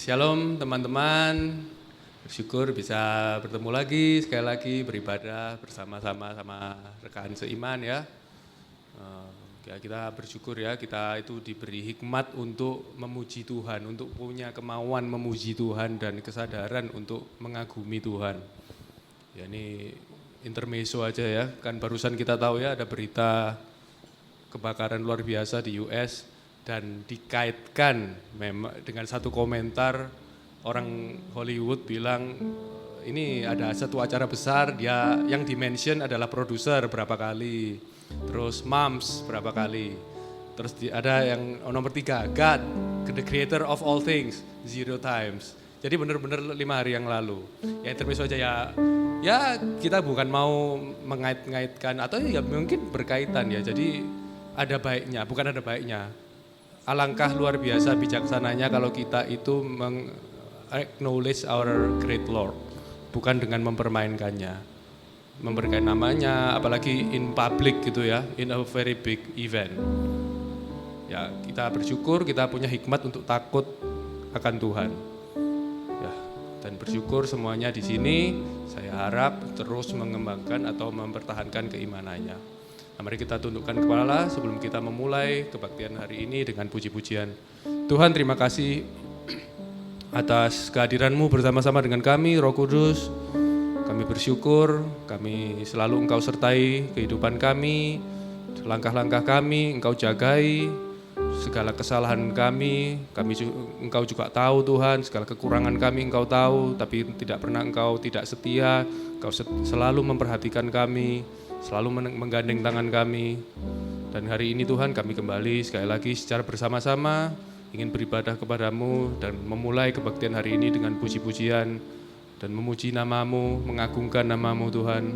Shalom teman-teman, bersyukur bisa bertemu lagi, sekali lagi beribadah bersama-sama sama rekan seiman ya. Kita bersyukur ya, kita itu diberi hikmat untuk memuji Tuhan, untuk punya kemauan memuji Tuhan dan kesadaran untuk mengagumi Tuhan. Ya ini intermezzo aja ya, kan barusan kita tahu ya ada berita kebakaran luar biasa di US. Dan dikaitkan dengan satu komentar orang Hollywood bilang ini ada satu acara besar, dia yang dimention adalah produser berapa kali, terus moms berapa kali, terus ada yang nomor 3, God, the creator of all things, 0 times. Jadi benar-benar 5 hari yang lalu. Ya intermezzo aja ya kita bukan mau mengait-ngaitkan atau ya mungkin berkaitan ya, jadi ada baiknya, bukan ada baiknya. Alangkah luar biasa bijaksananya kalau kita itu acknowledge our great Lord, bukan dengan mempermainkannya, memberikan namanya, apalagi in public gitu ya, in a very big event. Ya kita bersyukur, kita punya hikmat untuk takut akan Tuhan. Ya, dan bersyukur semuanya di sini, saya harap terus mengembangkan atau mempertahankan keimanannya. Nah, mari kita tundukkan kepala sebelum kita memulai kebaktian hari ini dengan puji-pujian. Tuhan, terima kasih atas kehadiran-Mu bersama-sama dengan kami, Roh Kudus. Kami bersyukur, kami selalu Engkau sertai kehidupan kami, langkah-langkah kami, Engkau jagai, segala kesalahan kami Engkau juga tahu Tuhan, segala kekurangan kami Engkau tahu, tapi tidak pernah Engkau tidak setia, Engkau selalu memperhatikan kami, selalu menggandeng tangan kami. Dan hari ini Tuhan kami kembali sekali lagi secara bersama-sama ingin beribadah kepadamu dan memulai kebaktian hari ini dengan puji-pujian dan memuji nama-Mu, mengagungkan nama-Mu Tuhan.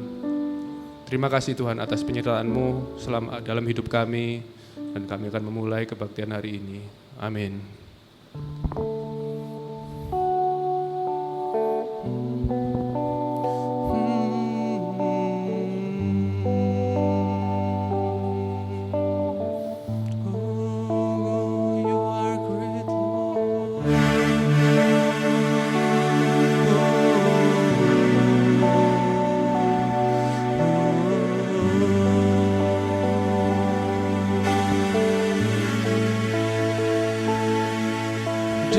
Terima kasih Tuhan atas penyertaan-Mu dalam hidup kami, dan kami akan memulai kebaktian hari ini. Amin.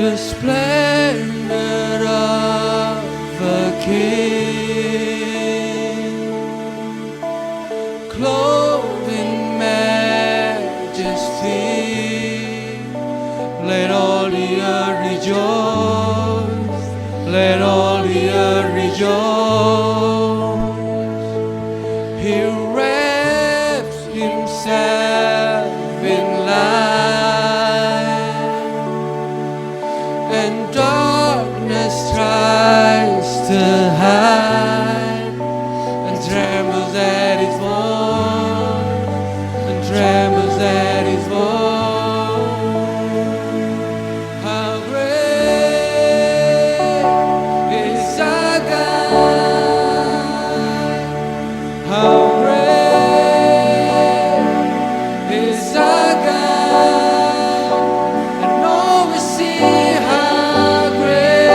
The splendor of a king, clothed in majesty. Let all the earth rejoice. Let all the earth rejoice. He wraps himself in light, and darkness tries to hide, and trembles at his voice, and trembles at his voice. How great is our God? How great is our God? And all we see how great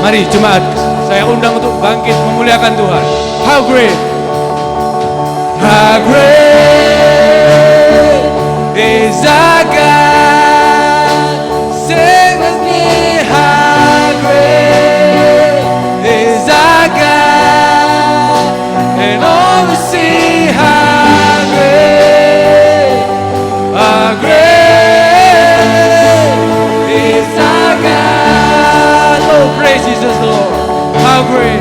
Mari jemaat, saya undang untuk bangkit memuliakan Tuhan. How great is our God. Sing with me, how great is our God. And all we see, how great is our God. Oh, praise Jesus the Lord. How great.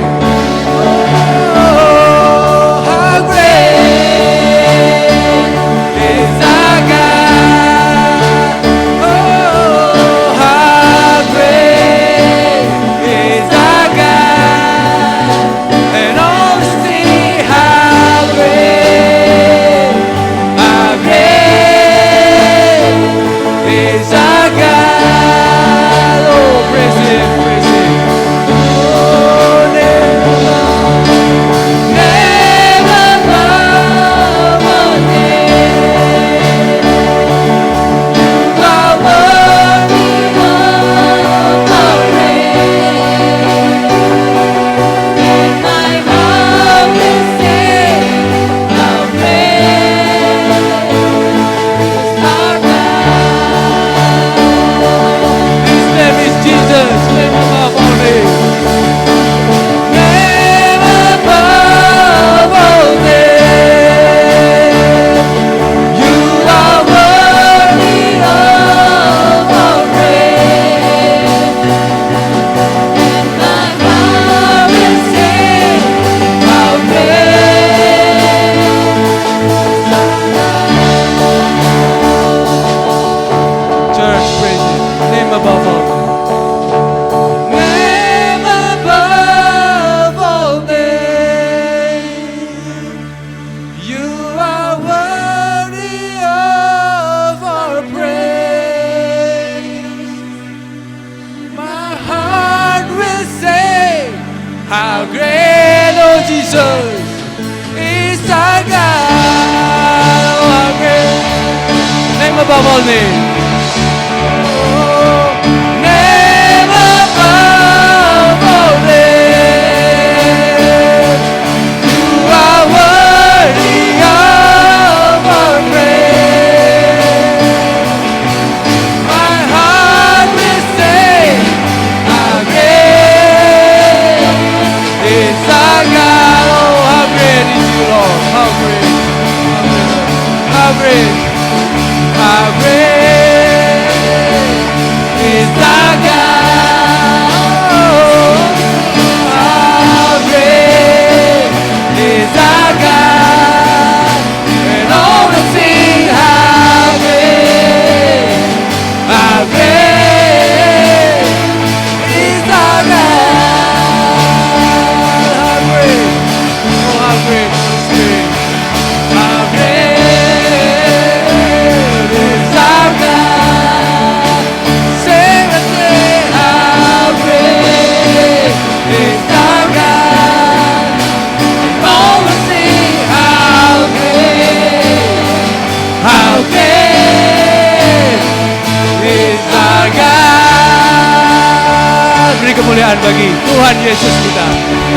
Kemuliaan bagi Tuhan Yesus kita.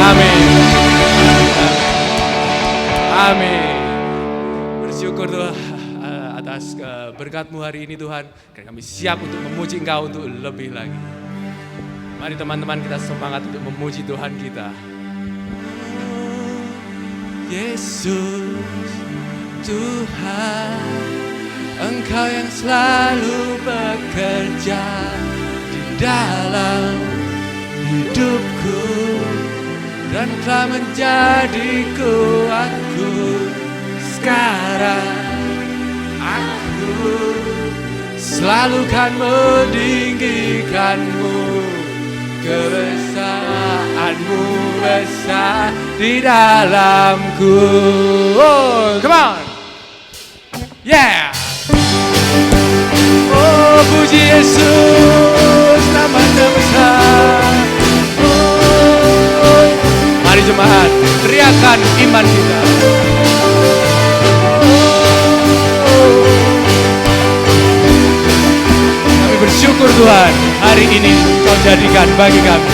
Amin. Amin. Bersyukur Tuhan atas berkat-Mu hari ini Tuhan. Dan kami siap untuk memuji Engkau untuk lebih lagi. Mari teman-teman kita semangat untuk memuji Tuhan kita. Yesus Tuhan, Engkau yang selalu bekerja di dalam hidupku dan telah menjadi kuatku. Sekarang aku selalu kan meninggikan-Mu, kebesaran-Mu besar di dalamku. Oh, come on, yeah. Oh, puji Yesus, nama-Nya besar. Mari jemaat, teriakan iman kita. Kami bersyukur Tuhan, hari ini Kau jadikan bagi kami.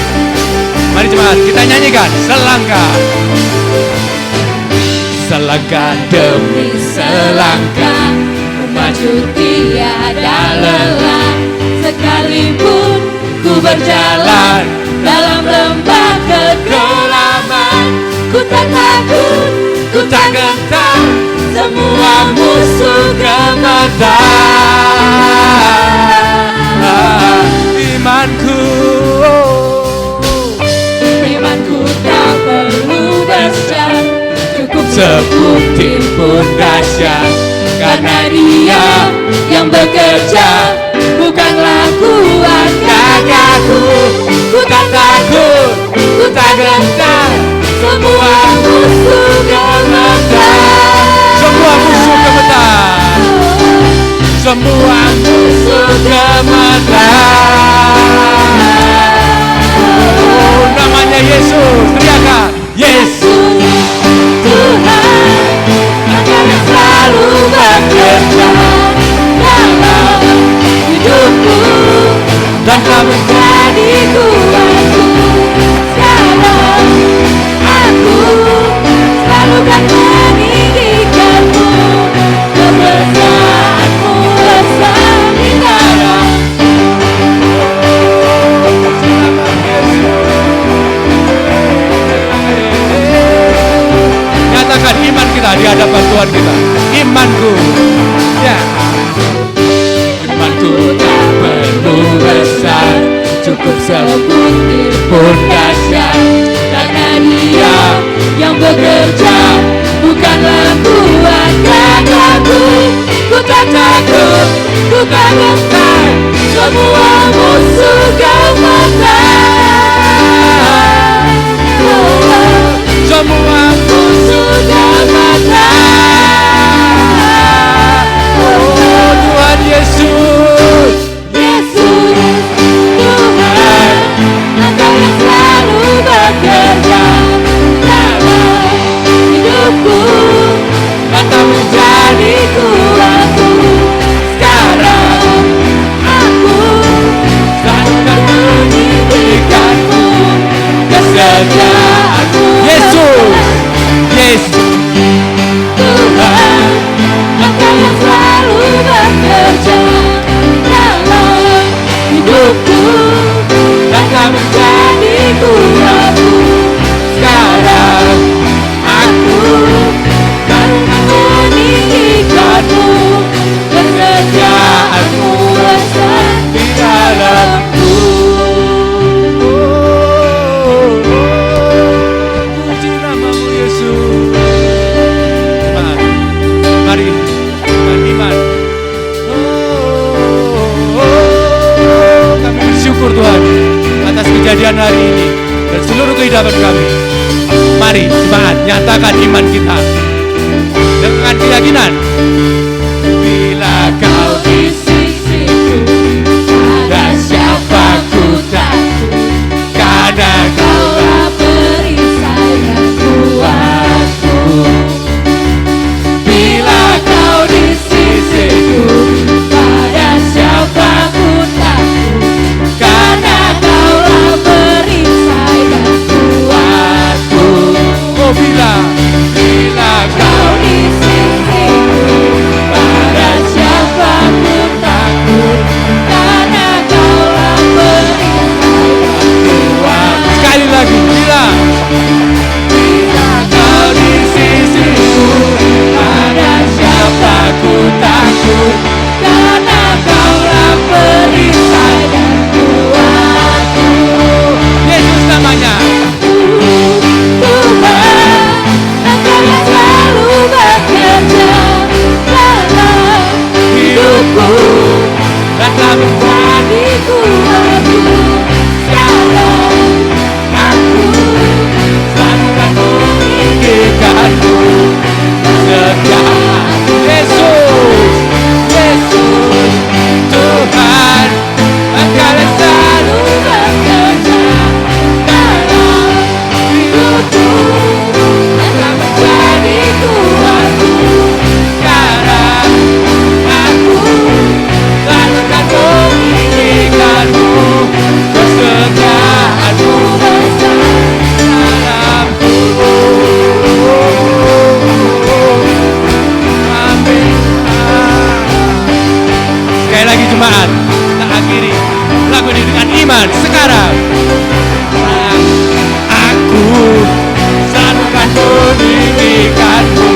Mari jemaat, kita nyanyikan selangkah. Selangkah demi selangkah, maju tiada lelah. Sekalipun ku berjalan dalam lembah kegelapan, ku tak takut, ku tak gentar, semua musuh gemetar. Imanku, Imanku tak perlu besar, cukup sebutir pun dahsyat. Karena Dia yang bekerja, bukanlah kuat gagahku. Ku tak takut, ku tak gentar, semua musuh gemetar. semua musuh gemetar, semua musuh gemetar. Oh, namanya Yesus, teriakan Yesus. Tuhan akan selalu bekerja dalam hidupku, Dan kamu menjadi kuatku. Sekarang aku selalu akan meninggikanmu, kebesaranmu besar di dalam. nyatakan iman kita di hadapan Tuhan kita. Imanku, ya. Imanku Tak perlu besar, cukup sebutir pun dahsyat. Karena Dia yang bekerja, bukanlah kuat gagahku. Ku tak takut, ku tak gentar, semua musuh gemetar. semua Musuh gemetar. oh, Tuhan Yesus. Yesus, Tuhan akan selalu bekerja dalam hidupku, kata menjadi kuatku. Sekarang aku selalu akan meninggikanmu, kesetiaanmu. Yesus, Yesus. Tuhan akan selalu bekerja dalam hidupku, akan menjadi kuatku. Sekarang aku akan meninggikanmu, kesetiaanmu besar di dalamku. Puji namamu Yesus. Iman. Mari dengan iman. Kami bersyukur Tuhan atas kejadian hari ini dan seluruh kehidupan kami. Mari jemaat nyatakan iman kita dengan keyakinan. Bila kau Di sisiku ada siapa ku takut, karena Kaulah perisai dan kuatku. Bila kau di sisiku, pada siapa ku takut, karena Kaulah perisai dan kuatku. oh bila Kau di sisiku, pada siapa ku takut, karena Kaulah perisai dan kuatku. sekali lagi bila Kau di sisiku, pada siapa ku takut, karena Kaulah perisai dan kuatku. Yesus namanya. Tuhan akan selalu bekerja dalam hidupku, Dan kamu menjadi kuatku. Sekarang aku selalu akan meninggikanmu, kesetiaanmu. Yesus, Yesus, Tuhan akan selalu bekerja dalam hidupku, akan menjadi kuatku. Sekarang aku selalu akan meninggikanmu, jemaat, kita akhiri lagu ini dengan iman sekarang. Aku selalu akan meninggikanmu,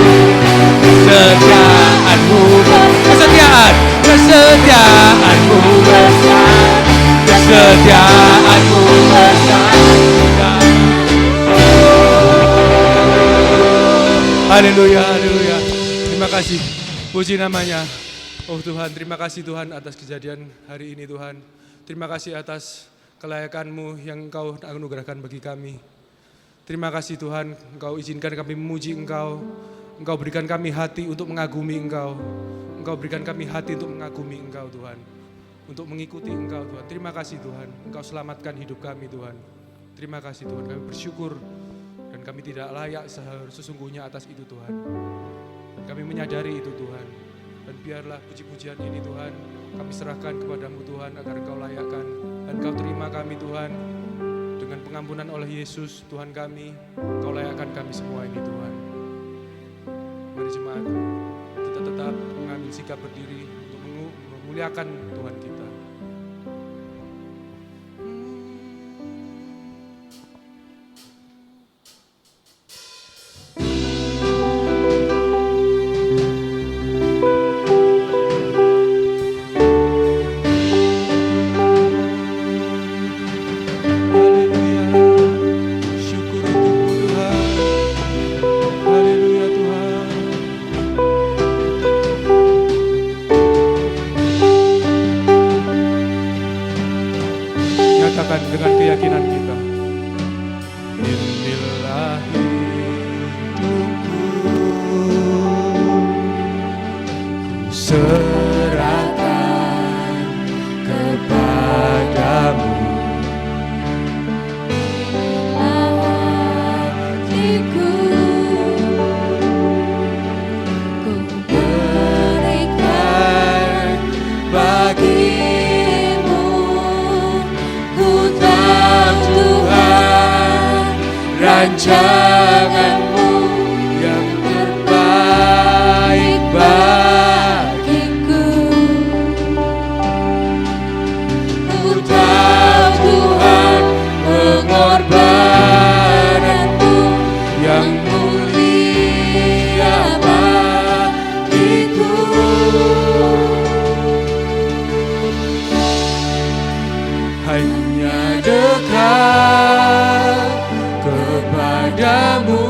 kesetiaanmu besar, kesetiaanmu besar. Haleluya, haleluya. Terima kasih, puji namanya. Oh Tuhan, terima kasih Tuhan atas kejadian hari ini Tuhan. Terima kasih atas kelayakan-Mu yang Engkau anugerahkan bagi kami. Terima kasih Tuhan, Engkau izinkan kami memuji Engkau. Engkau berikan kami hati untuk mengagumi Engkau. Engkau berikan kami hati untuk mengagumi Engkau Tuhan. Untuk mengikuti Engkau Tuhan. Terima kasih Tuhan, Engkau selamatkan hidup kami Tuhan. Terima kasih Tuhan, kami bersyukur. Dan kami tidak layak sesungguhnya atas itu Tuhan. Dan kami menyadari itu Tuhan. Dan biarlah puji-pujian ini Tuhan, kami serahkan kepadamu Tuhan agar Engkau layakkan. Dan Engkau terima kami Tuhan. Dengan pengampunan oleh Yesus Tuhan kami, Engkau layakkan kami semua ini Tuhan. Mari jemaat, kita tetap mengambil sikap berdiri untuk memuliakan Tuhan kita. Dengan keyakinan kita, inilah hidupku, ku serahkan kepadamu. Inilah hatiku, ku berikan bagi rancangan-Mu yang terbaik bagiku. Ku tahu Tuhan pengorbanan-Mu yang mulia bagiku. Hanya dekat kepadamu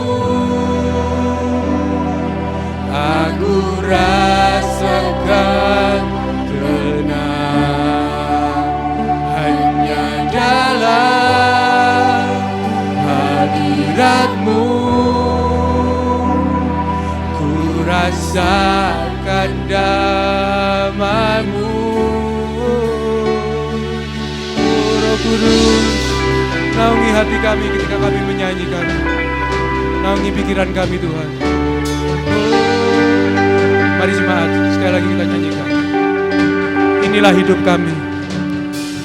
aku rasakan tenang, hanya dalam hadirat-Mu ku rasakan damai-Mu. Roh Kudus, naungi hati kami ketika kami menyanyikan. Naungi pikiran kami Tuhan. Mari jemaat, sekali lagi kita nyanyikan. Inilah hidup kami.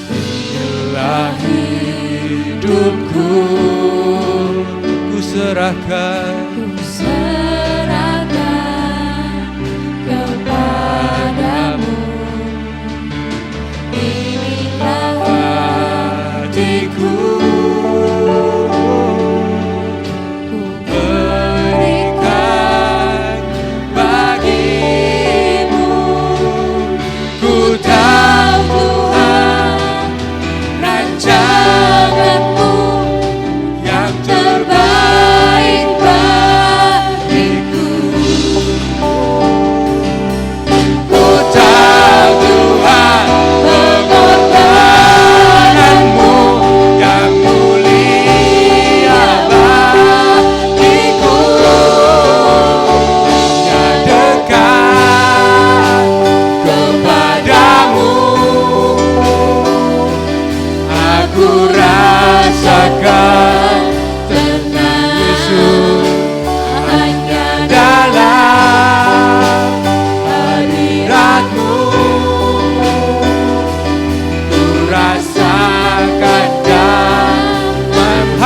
Inilah hidupku, ku serahkan kepadamu. Inilah hatiku,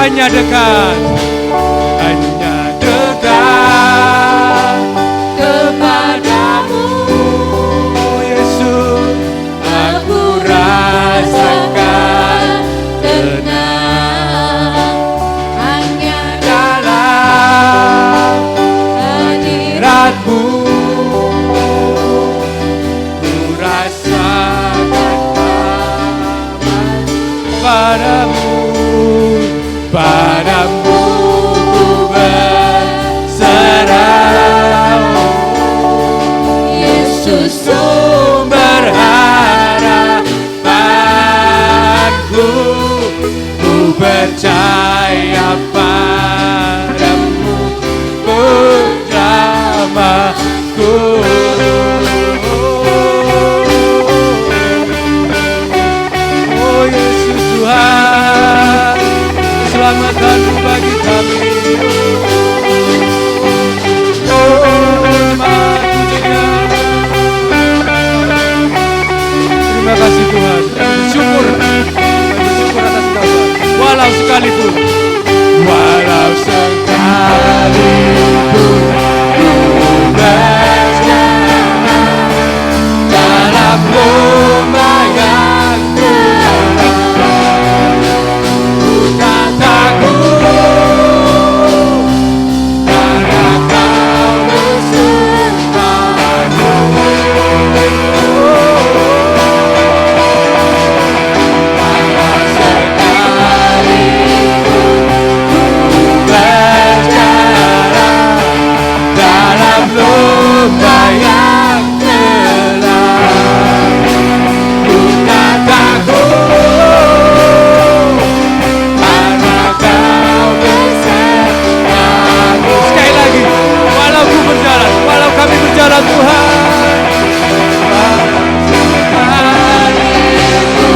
hanya dekat, hanya dekat kepadamu, Yesus. Aku Tuhan. Kami bersyukur atas Engkau Tuhan. Walau sekalipun ku berjalan dalam lembah yang gelap, ku tak takut karena Kau besertaku. Walau sekalipun ku berjalan dalam lembah yang gelap, ku tak takut karena Kau besertaku. Sekali lagi, walau ku berjalan, walau kami berjalan Tuhan, sekalipun ku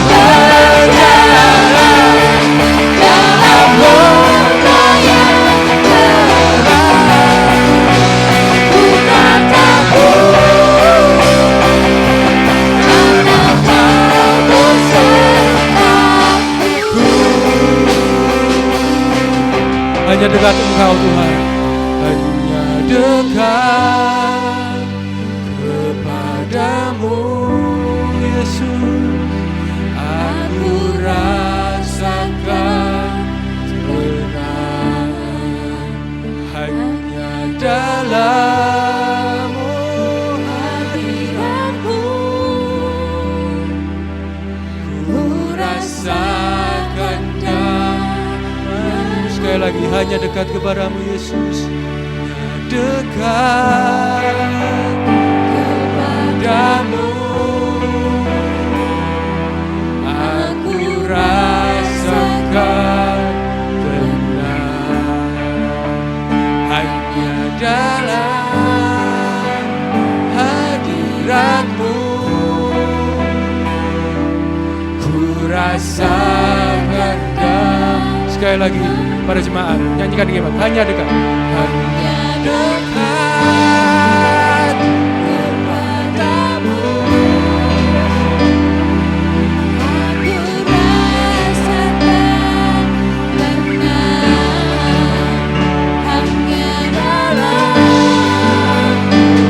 berjalan dalam lembah yang gelap, ku tak takut karena Kau besertaku. Hanya dekat Engkau Tuhan, hanya dekat kepadamu Yesus, aku rasakan tenang. Hanya dalam-Mu hadirat-Mu ku rasakan damai. Sekali lagi, hanya dekat kepadamu Yesus, hanya dekat kepadamu aku rasakan tenang. Hanya dalam hadirat-Mu ku rasakan damai. Sekali lagi, para jemaat, nyanyikan dengan hebat. Hanya dekat, hanya dekat kepadamu aku rasakan tenang. Hanya dalam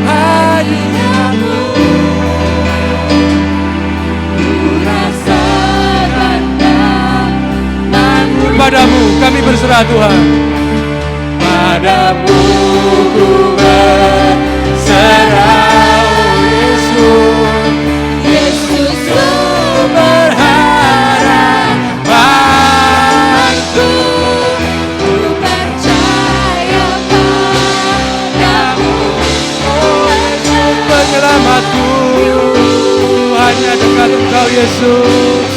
hadirat-Mu ku rasakan damai. Padamu kami berserah Tuhan, padamu ku berserah, Yesus, Yesus sumber harapanku, ku percaya padamu, oh Yesus penyelamatku, hanya dekat Engkau Yesus.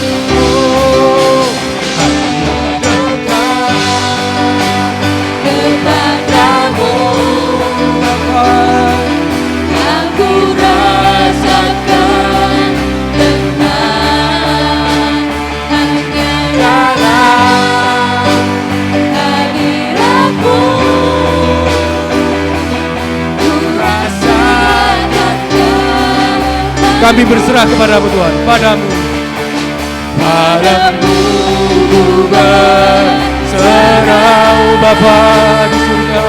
Kami berserah kepadamu Tuhan, padamu ku berserah, oh Bapa di surga.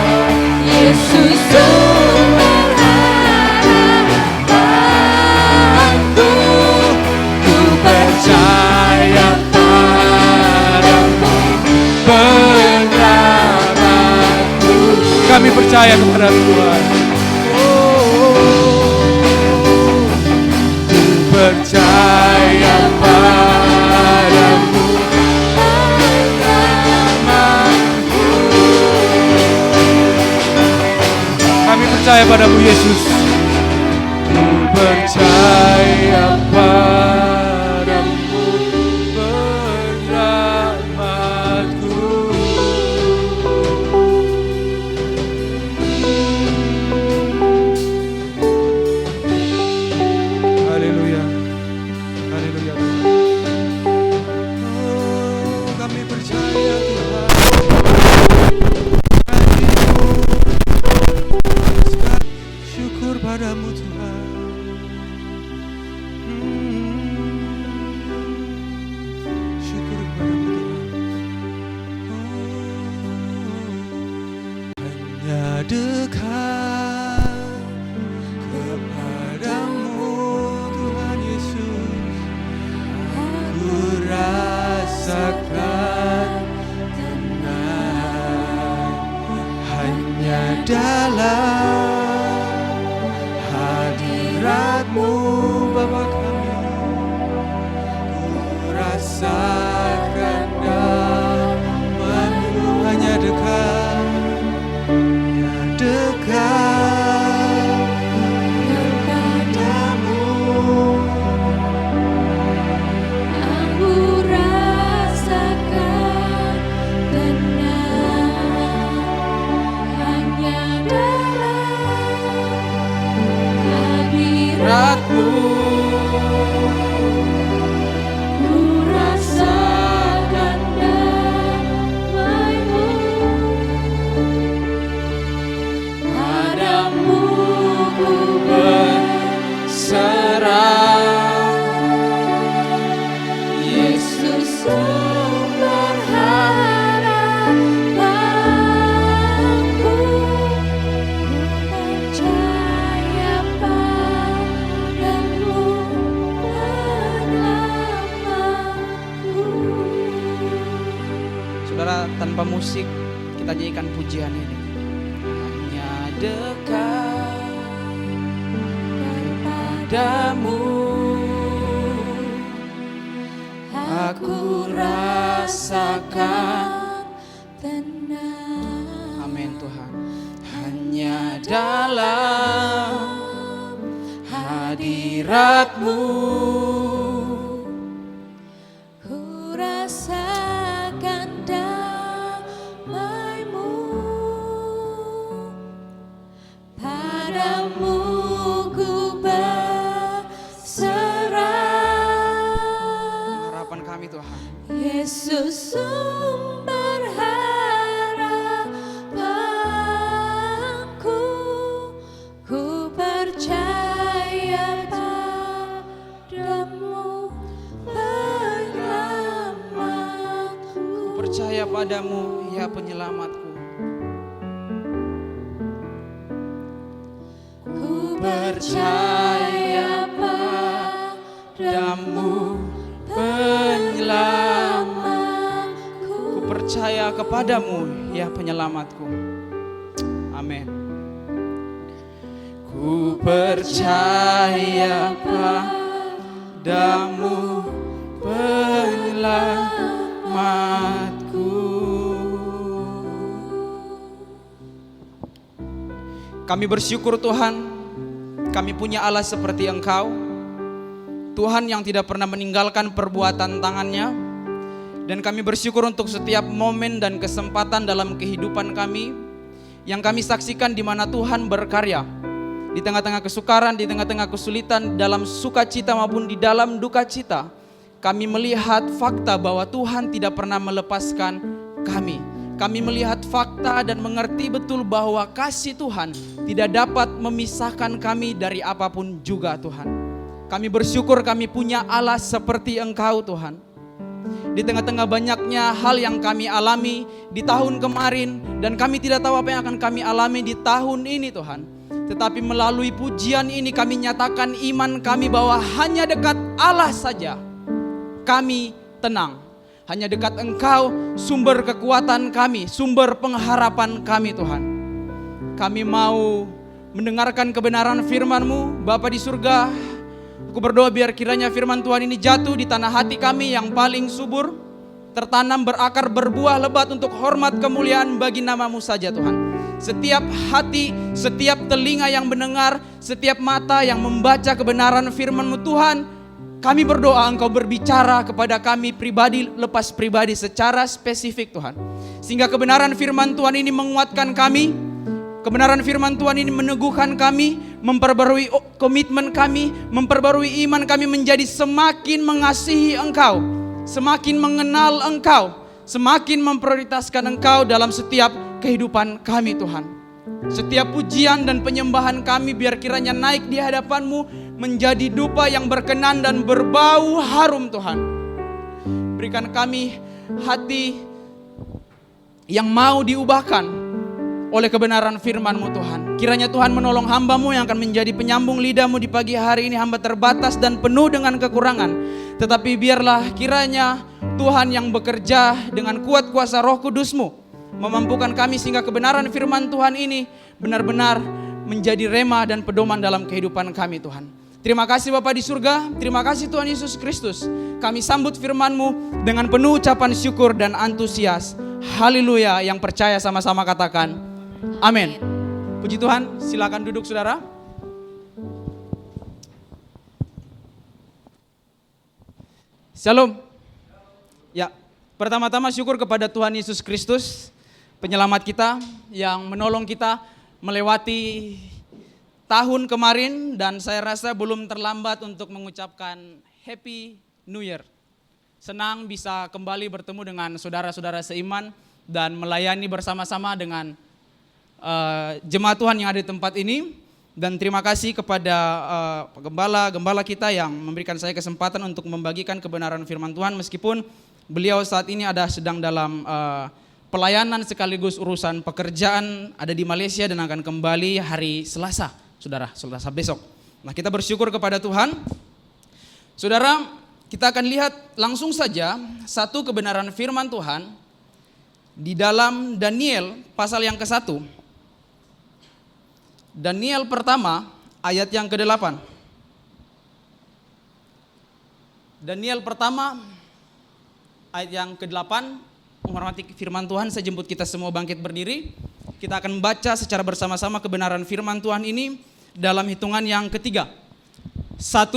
Yesus sumber harapanku, ku percaya padamu penyelamatku. Kami percaya kepada Tuhan. Percaya padamu penyelamatku. Kami percaya padamu Yesus. Ku percaya padamu penyelamatku. Haleluya. Haleluya Tuhan. Oh, kami percaya Tuhan. Syukur padamu Tuhan. bawa kami. Ku rasakan damai-Mu, hanya dekat, hanya dekat kepadamu. Aku rasakan tenang hanya dalam hadirat-Mu. Ku rasakan damai-Mu. Padamu ku Berserah, Yesus sumber harapanku, percaya padamu penyelamatku. Saudara, tanpa musik kita nyanyikan pujian ini. Hanya dekat kepadamu Aku rasakan tenang. Amin Tuhan. Hanya dalam hadirat-Mu Ku rasakan damai-Mu. Padamu ku berserah, harapan kami Tuhan. Yesus sumber harapanku, ku percaya padamu penyelamatku. Percaya padamu ya penyelamatku. Ku percaya padamu penyelamatku. Ku percaya kepadamu ya penyelamatku. Amin. Ku percaya padamu penyelamatku. Kami bersyukur Tuhan, kami punya Allah seperti Engkau, Tuhan yang tidak pernah meninggalkan perbuatan tangannya. Dan kami bersyukur untuk setiap momen dan kesempatan dalam kehidupan kami yang kami saksikan di mana Tuhan berkarya. Di tengah-tengah kesukaran, di tengah-tengah kesulitan, dalam sukacita maupun di dalam duka cita, kami melihat fakta bahwa Tuhan tidak pernah melepaskan kami. Kami melihat fakta dan mengerti betul bahwa kasih Tuhan tidak dapat memisahkan kami dari apapun juga Tuhan. Kami bersyukur kami punya Allah seperti Engkau Tuhan. Di tengah-tengah banyaknya hal yang kami alami di tahun kemarin, dan kami tidak tahu apa yang akan kami alami di tahun ini Tuhan. Tetapi melalui pujian ini kami nyatakan iman kami bahwa hanya dekat Allah saja kami tenang. Hanya dekat Engkau sumber kekuatan kami, sumber pengharapan kami Tuhan. Kami mau mendengarkan kebenaran firman-Mu Bapa di surga. Aku berdoa biar kiranya firman Tuhan ini jatuh di tanah hati kami yang paling subur, tertanam, berakar, berbuah lebat untuk hormat kemuliaan bagi nama-Mu saja Tuhan. Setiap hati, setiap telinga yang mendengar, setiap mata yang membaca kebenaran firman-Mu Tuhan, kami berdoa Engkau berbicara kepada kami pribadi lepas pribadi secara spesifik Tuhan. Sehingga kebenaran firman Tuhan ini menguatkan kami. Kebenaran firman Tuhan ini meneguhkan kami, memperbarui komitmen kami, memperbarui iman kami menjadi semakin mengasihi Engkau, semakin mengenal Engkau, semakin memprioritaskan Engkau dalam setiap kehidupan kami Tuhan. Setiap pujian dan penyembahan kami biar kiranya naik di hadapan-Mu menjadi dupa yang berkenan dan berbau harum Tuhan. Berikan kami hati yang mau diubahkan oleh kebenaran firman-Mu Tuhan. Kiranya Tuhan menolong hamba-Mu yang akan menjadi penyambung lidah-Mu di pagi hari ini. Hamba terbatas dan penuh dengan kekurangan. Tetapi biarlah kiranya Tuhan yang bekerja dengan kuat kuasa Roh Kudus-Mu memampukan kami sehingga kebenaran firman Tuhan ini benar-benar menjadi rema dan pedoman dalam kehidupan kami Tuhan. Terima kasih Bapa di surga, terima kasih Tuhan Yesus Kristus. Kami sambut firman-Mu dengan penuh ucapan syukur dan antusias. Haleluya, yang percaya sama-sama katakan amin. Puji Tuhan, silakan duduk saudara. Shalom. Ya, pertama-tama syukur kepada Tuhan Yesus Kristus, penyelamat kita yang menolong kita melewati tahun kemarin, dan saya rasa belum terlambat untuk mengucapkan Happy New Year. Senang bisa kembali bertemu dengan saudara-saudara seiman dan melayani bersama-sama dengan jemaat Tuhan yang ada di tempat ini. Dan terima kasih kepada gembala kita yang memberikan saya kesempatan untuk membagikan kebenaran firman Tuhan, meskipun beliau saat ini sedang dalam pelayanan sekaligus urusan pekerjaan, ada di Malaysia dan akan kembali hari Selasa. Saudara, Selasa besok. Nah, kita bersyukur kepada Tuhan. Saudara, kita akan lihat langsung saja satu kebenaran firman Tuhan di dalam Daniel pasal yang ke-1. Daniel pertama ayat yang ke-8. Daniel pertama ayat yang ke-8. Menghormati firman Tuhan, saya jemput kita semua bangkit berdiri. Kita akan membaca secara bersama-sama kebenaran firman Tuhan ini dalam hitungan yang ketiga. 1,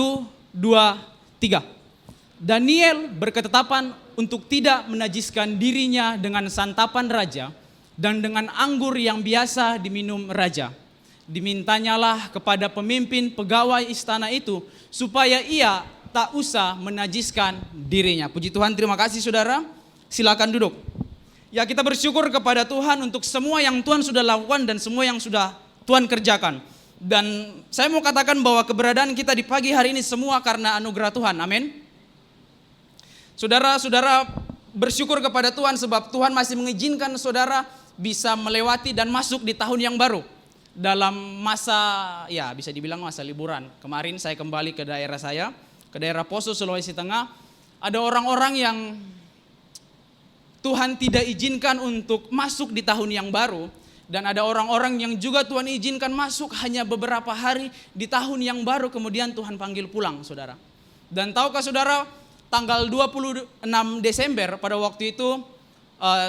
2, 3. Daniel berketetapan untuk tidak menajiskan dirinya dengan santapan raja dan dengan anggur yang biasa diminum raja. Dimintanyalah kepada pemimpin pegawai istana itu supaya ia tak usah menajiskan dirinya. Puji Tuhan, terima kasih saudara. Silakan duduk. Ya, kita bersyukur kepada Tuhan untuk semua yang Tuhan sudah lakukan dan semua yang sudah Tuhan kerjakan. Dan saya mau katakan bahwa keberadaan kita di pagi hari ini semua karena anugerah Tuhan. Amin. Saudara-saudara bersyukur kepada Tuhan sebab Tuhan masih mengizinkan saudara bisa melewati dan masuk di tahun yang baru. Dalam masa, ya bisa dibilang masa liburan. Kemarin saya kembali ke daerah saya, ke daerah Poso, Sulawesi Tengah. Ada orang-orang yang Tuhan tidak izinkan untuk masuk di tahun yang baru. Dan ada orang-orang yang juga Tuhan izinkan masuk hanya beberapa hari di tahun yang baru, kemudian Tuhan panggil pulang, saudara. Dan tahukah saudara, tanggal 26 Desember pada waktu itu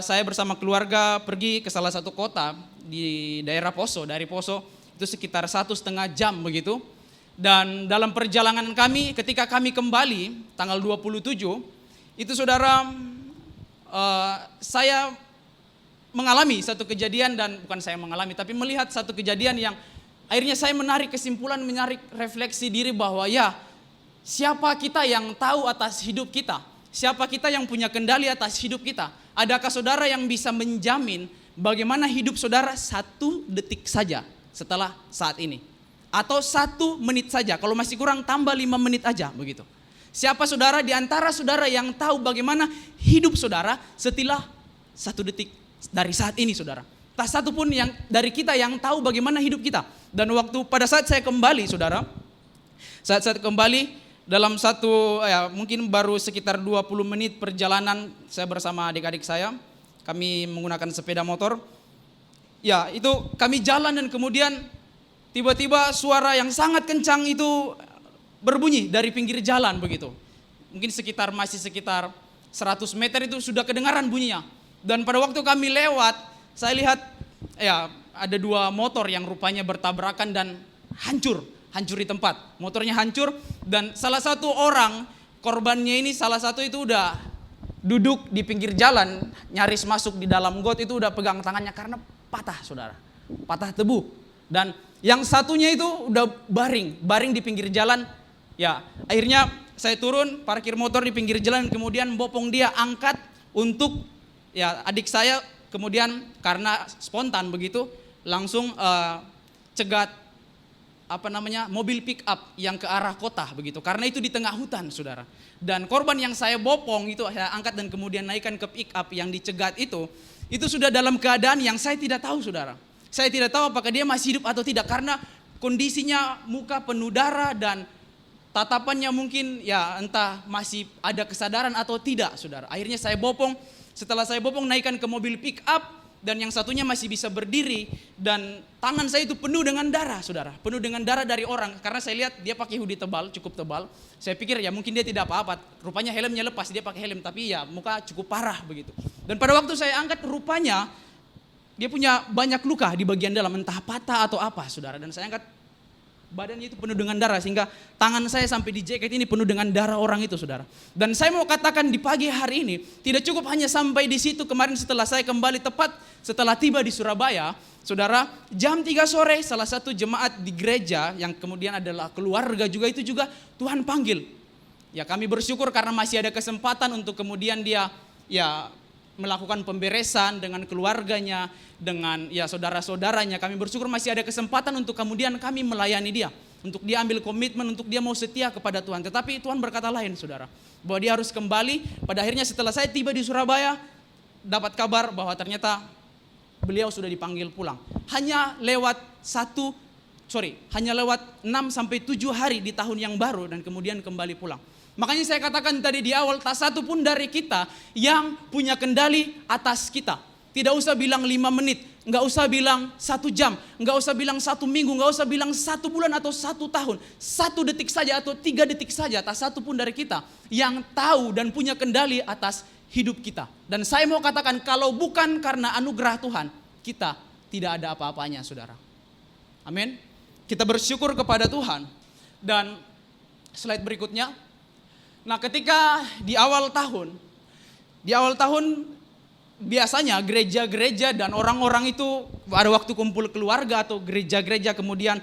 saya bersama keluarga pergi ke salah satu kota di daerah Poso. Dari Poso itu sekitar 1,5 jam begitu. Dan dalam perjalanan kami, ketika kami kembali tanggal 27, itu saudara, saya mengalami satu kejadian, dan bukan saya mengalami tapi melihat satu kejadian yang akhirnya saya menarik kesimpulan, menarik refleksi diri bahwa ya, siapa kita yang tahu atas hidup kita? Siapa kita yang punya kendali atas hidup kita? Adakah saudara yang bisa menjamin bagaimana hidup saudara 1 detik saja setelah saat ini? Atau 1 menit saja, kalau masih kurang tambah 5 menit aja begitu. Siapa saudara di antara saudara yang tahu bagaimana hidup saudara setelah 1 detik dari saat ini, saudara? Tak satu pun yang dari kita yang tahu bagaimana hidup kita. Dan pada saat saya kembali, saudara, saat kembali dalam mungkin baru sekitar 20 menit perjalanan saya bersama adik-adik saya, kami menggunakan sepeda motor. Ya, itu kami jalan dan kemudian tiba-tiba suara yang sangat kencang itu berbunyi dari pinggir jalan begitu. Mungkin masih sekitar 100 meter itu sudah kedengaran bunyinya. Dan pada waktu kami lewat, saya lihat ya ada 2 motor yang rupanya bertabrakan dan hancur di tempat. Motornya hancur dan salah satu orang korbannya ini, salah satu itu udah duduk di pinggir jalan, nyaris masuk di dalam got, itu udah pegang tangannya karena patah, saudara. Patah tebu. Dan yang satunya itu udah baring di pinggir jalan. Ya, akhirnya saya turun, parkir motor di pinggir jalan, kemudian bopong dia, angkat untuk ya adik saya, kemudian karena spontan begitu langsung cegat mobil pick up yang ke arah kota begitu, karena itu di tengah hutan, saudara. Dan korban yang saya bopong itu saya angkat dan kemudian naikkan ke pick up yang dicegat itu sudah dalam keadaan yang saya tidak tahu, saudara. Saya tidak tahu apakah dia masih hidup atau tidak, karena kondisinya muka penuh darah dan tatapannya mungkin ya entah masih ada kesadaran atau tidak, saudara. Akhirnya saya bopong. Setelah saya bopong, naikkan ke mobil pick up dan yang satunya masih bisa berdiri, dan tangan saya itu penuh dengan darah, saudara. Penuh dengan darah dari orang, karena saya lihat dia pakai hoodie tebal, cukup tebal. Saya pikir ya mungkin dia tidak apa-apa, rupanya helmnya lepas, dia pakai helm, tapi ya muka cukup parah begitu. Dan pada waktu saya angkat, rupanya dia punya banyak luka di bagian dalam, entah patah atau apa, saudara. Dan saya angkat, badannya itu penuh dengan darah, sehingga tangan saya sampai di jaket ini penuh dengan darah orang itu, saudara. Dan saya mau katakan di pagi hari ini, tidak cukup hanya sampai di situ. Kemarin setelah saya kembali tepat setelah tiba di Surabaya, saudara, jam 3 sore salah satu jemaat di gereja yang kemudian adalah keluarga juga, itu juga Tuhan panggil. Ya, kami bersyukur karena masih ada kesempatan untuk kemudian dia ya melakukan pemberesan dengan keluarganya, dengan ya saudara-saudaranya. Kami bersyukur masih ada kesempatan untuk kemudian kami melayani dia, untuk dia ambil komitmen, untuk dia mau setia kepada Tuhan. Tetapi Tuhan berkata lain, saudara, bahwa dia harus kembali. Pada akhirnya setelah saya tiba di Surabaya, dapat kabar bahwa ternyata beliau sudah dipanggil pulang. Hanya lewat 6-7 hari di tahun yang baru, dan kemudian kembali pulang. Makanya saya katakan tadi di awal, tak satu pun dari kita yang punya kendali atas kita. Tidak usah bilang 5 menit, nggak usah bilang 1 jam, nggak usah bilang 1 minggu, nggak usah bilang 1 bulan atau 1 tahun. 1 detik saja atau 3 detik saja, tak satu pun dari kita yang tahu dan punya kendali atas hidup kita. Dan saya mau katakan, kalau bukan karena anugerah Tuhan, kita tidak ada apa-apanya, saudara. Amin. Kita bersyukur kepada Tuhan. Dan slide berikutnya. Nah, ketika di awal tahun biasanya gereja-gereja dan orang-orang itu ada waktu kumpul keluarga, atau gereja-gereja kemudian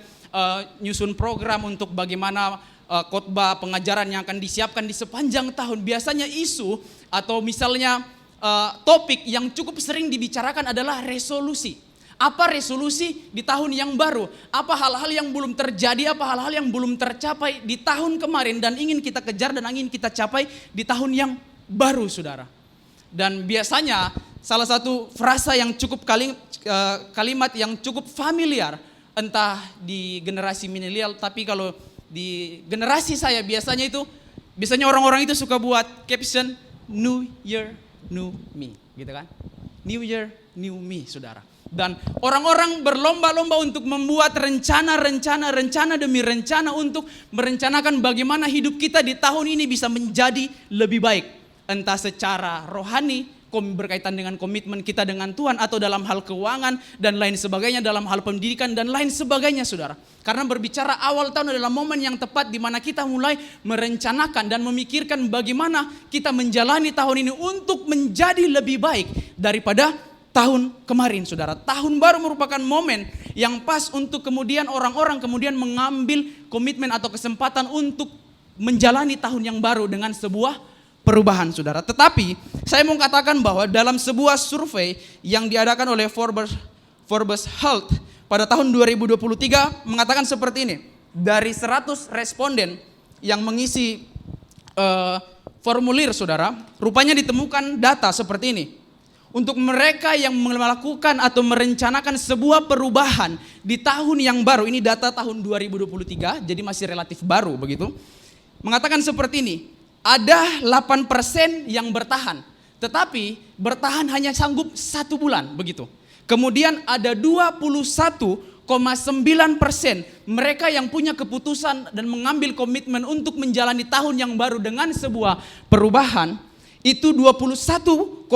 nyusun program untuk bagaimana khotbah pengajaran yang akan disiapkan di sepanjang tahun. Biasanya isu atau misalnya topik yang cukup sering dibicarakan adalah resolusi. Apa resolusi di tahun yang baru? Apa hal-hal yang belum terjadi, apa hal-hal yang belum tercapai di tahun kemarin dan ingin kita kejar dan ingin kita capai di tahun yang baru, saudara. Dan biasanya salah satu frasa yang cukup kalimat yang cukup familiar, entah di generasi milenial, tapi kalau di generasi saya biasanya orang-orang itu suka buat caption New Year, New Me, gitu kan? New Year, New Me, saudara. Dan orang-orang berlomba-lomba untuk membuat rencana demi rencana untuk merencanakan bagaimana hidup kita di tahun ini bisa menjadi lebih baik. Entah secara rohani, berkaitan dengan komitmen kita dengan Tuhan, atau dalam hal keuangan dan lain sebagainya, dalam hal pendidikan dan lain sebagainya, saudara. Karena berbicara awal tahun adalah momen yang tepat di mana kita mulai merencanakan dan memikirkan bagaimana kita menjalani tahun ini untuk menjadi lebih baik daripada tahun kemarin, saudara. Tahun baru merupakan momen yang pas untuk kemudian orang-orang kemudian mengambil komitmen atau kesempatan untuk menjalani tahun yang baru dengan sebuah perubahan, saudara. Tetapi saya mau katakan bahwa dalam sebuah survei yang diadakan oleh Forbes Health pada tahun 2023 mengatakan seperti ini. Dari 100 responden yang mengisi formulir, saudara, rupanya ditemukan data seperti ini. Untuk mereka yang melakukan atau merencanakan sebuah perubahan di tahun yang baru, ini data tahun 2023, jadi masih relatif baru begitu. Mengatakan seperti ini, ada 8% yang bertahan, tetapi bertahan hanya sanggup 1 bulan begitu. Kemudian ada 21,9% mereka yang punya keputusan dan mengambil komitmen untuk menjalani tahun yang baru dengan sebuah perubahan. Itu 21,9%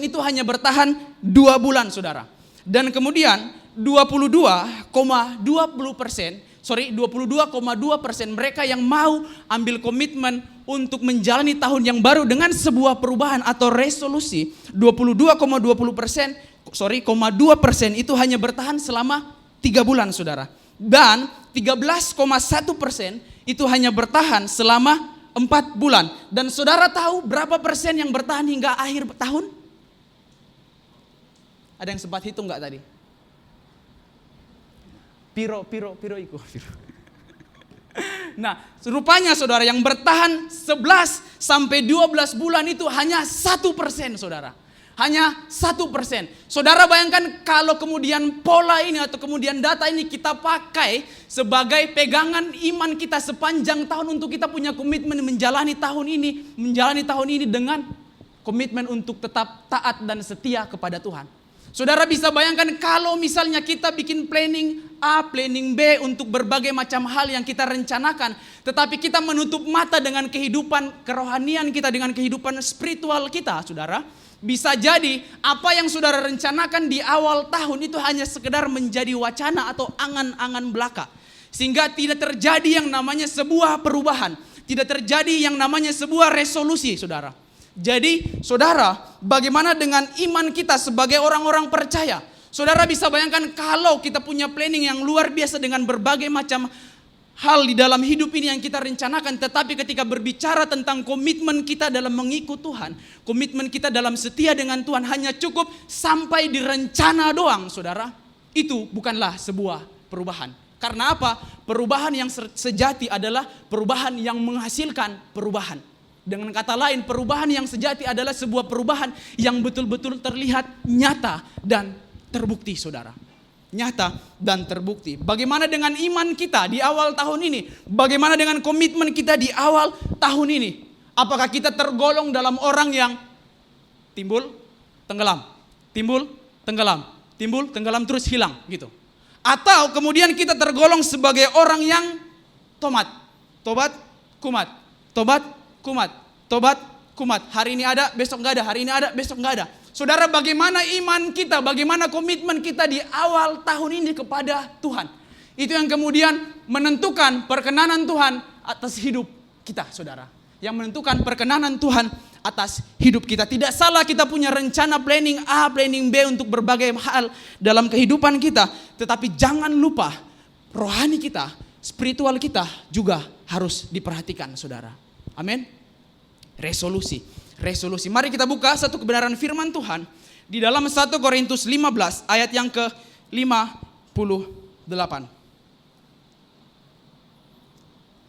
itu hanya bertahan 2 bulan, saudara. Dan kemudian 22,2% mereka yang mau ambil komitmen untuk menjalani tahun yang baru dengan sebuah perubahan atau resolusi. 22,2% itu hanya bertahan selama 3 bulan, saudara. Dan 13,1% itu hanya bertahan selama 4 bulan. Dan saudara tahu berapa persen yang bertahan hingga akhir tahun? Ada yang sempat hitung enggak tadi? Piro. Nah, rupanya saudara yang bertahan 11 sampai 12 bulan itu hanya 1%, saudara. Hanya 1%. Saudara bayangkan kalau kemudian pola ini atau kemudian data ini kita pakai sebagai pegangan iman kita sepanjang tahun untuk kita punya komitmen menjalani tahun ini dengan komitmen untuk tetap taat dan setia kepada Tuhan. Saudara bisa bayangkan kalau misalnya kita bikin planning A, planning B untuk berbagai macam hal yang kita rencanakan, tetapi kita menutup mata dengan kehidupan kerohanian kita, dengan kehidupan spiritual kita, saudara. Bisa jadi apa yang saudara rencanakan di awal tahun itu hanya sekedar menjadi wacana atau angan-angan belaka. Sehingga tidak terjadi yang namanya sebuah perubahan. Tidak terjadi yang namanya sebuah resolusi, saudara. Jadi, saudara, bagaimana dengan iman kita sebagai orang-orang percaya? Saudara bisa bayangkan kalau kita punya planning yang luar biasa dengan berbagai macam hal di dalam hidup ini yang kita rencanakan, tetapi ketika berbicara tentang komitmen kita dalam mengikut Tuhan, komitmen kita dalam setia dengan Tuhan hanya cukup sampai di rencana doang, saudara. Itu bukanlah sebuah perubahan. Karena apa? Perubahan yang sejati adalah perubahan yang menghasilkan perubahan. Dengan kata lain, perubahan yang sejati adalah sebuah perubahan yang betul-betul terlihat nyata dan terbukti, saudara. Nyata dan terbukti. Bagaimana dengan iman kita di awal tahun ini? Bagaimana dengan komitmen kita di awal tahun ini? Apakah kita tergolong dalam orang yang timbul, tenggelam, timbul, tenggelam, timbul, tenggelam terus hilang gitu? Atau kemudian kita tergolong sebagai orang yang tobat, kumat, tobat, kumat, tobat, kumat. Hari ini ada, besok enggak ada, hari ini ada, besok enggak ada. Saudara, bagaimana iman kita, bagaimana komitmen kita di awal tahun ini kepada Tuhan? Itu yang kemudian menentukan perkenanan Tuhan atas hidup kita, saudara. Yang menentukan perkenanan Tuhan atas hidup kita. Tidak salah kita punya rencana planning A, planning B untuk berbagai hal dalam kehidupan kita. Tetapi jangan lupa rohani kita, spiritual kita juga harus diperhatikan, saudara. Amin. Resolusi. Mari kita buka satu kebenaran firman Tuhan di dalam 1 Korintus 15 ayat yang ke-58.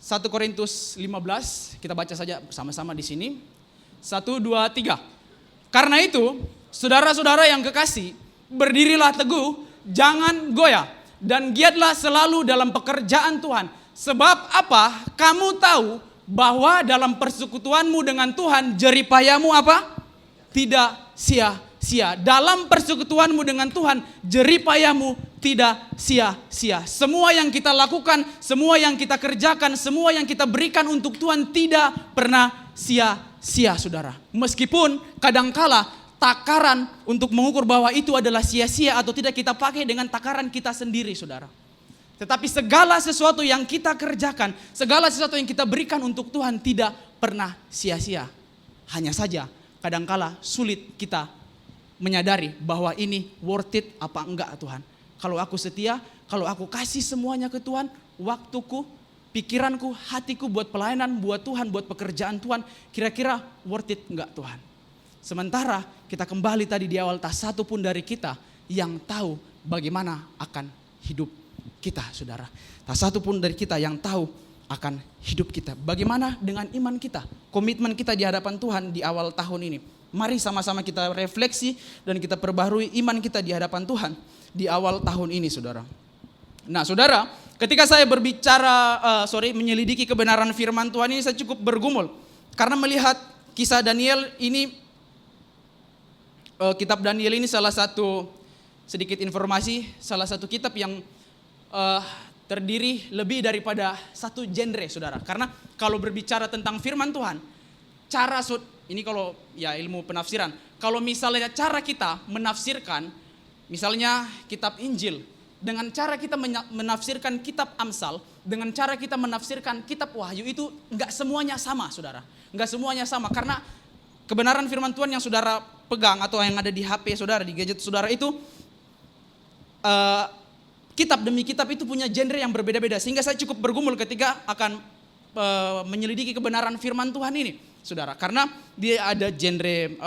1 Korintus 15, kita baca saja sama-sama di sini. 1, 2, 3. Karena itu, saudara-saudara yang kekasih, berdirilah teguh, jangan goyah, dan giatlah selalu dalam pekerjaan Tuhan. Sebab apa? Kamu tahu bahwa dalam persekutuanmu dengan Tuhan, jeripayamu apa? Tidak sia-sia. Dalam persekutuanmu dengan Tuhan, jeripayamu tidak sia-sia. Semua yang kita lakukan, semua yang kita kerjakan, semua yang kita berikan untuk Tuhan tidak pernah sia-sia, saudara. Meskipun kadangkala takaran untuk mengukur bahwa itu adalah sia-sia atau tidak kita pakai dengan takaran kita sendiri, saudara. Tetapi segala sesuatu yang kita kerjakan, segala sesuatu yang kita berikan untuk Tuhan tidak pernah sia-sia. Hanya saja kadangkala sulit kita menyadari bahwa ini worth it apa enggak, Tuhan. Kalau aku setia, kalau aku kasih semuanya ke Tuhan, waktuku, pikiranku, hatiku buat pelayanan, buat Tuhan, buat pekerjaan Tuhan, kira-kira worth it enggak, Tuhan? Sementara kita kembali tadi di awal, tak satu pun dari kita yang tahu bagaimana akan hidup kita, saudara. Tak satu pun dari kita yang tahu akan hidup kita. Bagaimana dengan iman kita, komitmen kita di hadapan Tuhan di awal tahun ini? Mari sama-sama kita refleksi dan kita perbaharui iman kita di hadapan Tuhan di awal tahun ini, saudara. Nah, saudara, ketika saya menyelidiki kebenaran firman Tuhan ini, saya cukup bergumul karena melihat kisah Daniel ini. Kitab Daniel ini salah satu, sedikit informasi, salah satu kitab yang terdiri lebih daripada satu genre, saudara. Karena kalau berbicara tentang firman Tuhan, ini kalau ya ilmu penafsiran, kalau misalnya cara kita menafsirkan, misalnya kitab Injil, dengan cara kita menafsirkan kitab Amsal, dengan cara kita menafsirkan kitab Wahyu, itu enggak semuanya sama, saudara. Enggak semuanya sama, karena kebenaran firman Tuhan yang saudara pegang atau yang ada di HP saudara, di gadget saudara itu, kitab demi kitab itu punya genre yang berbeda-beda. Sehingga saya cukup bergumul ketika akan menyelidiki kebenaran firman Tuhan ini, saudara. Karena dia ada genre,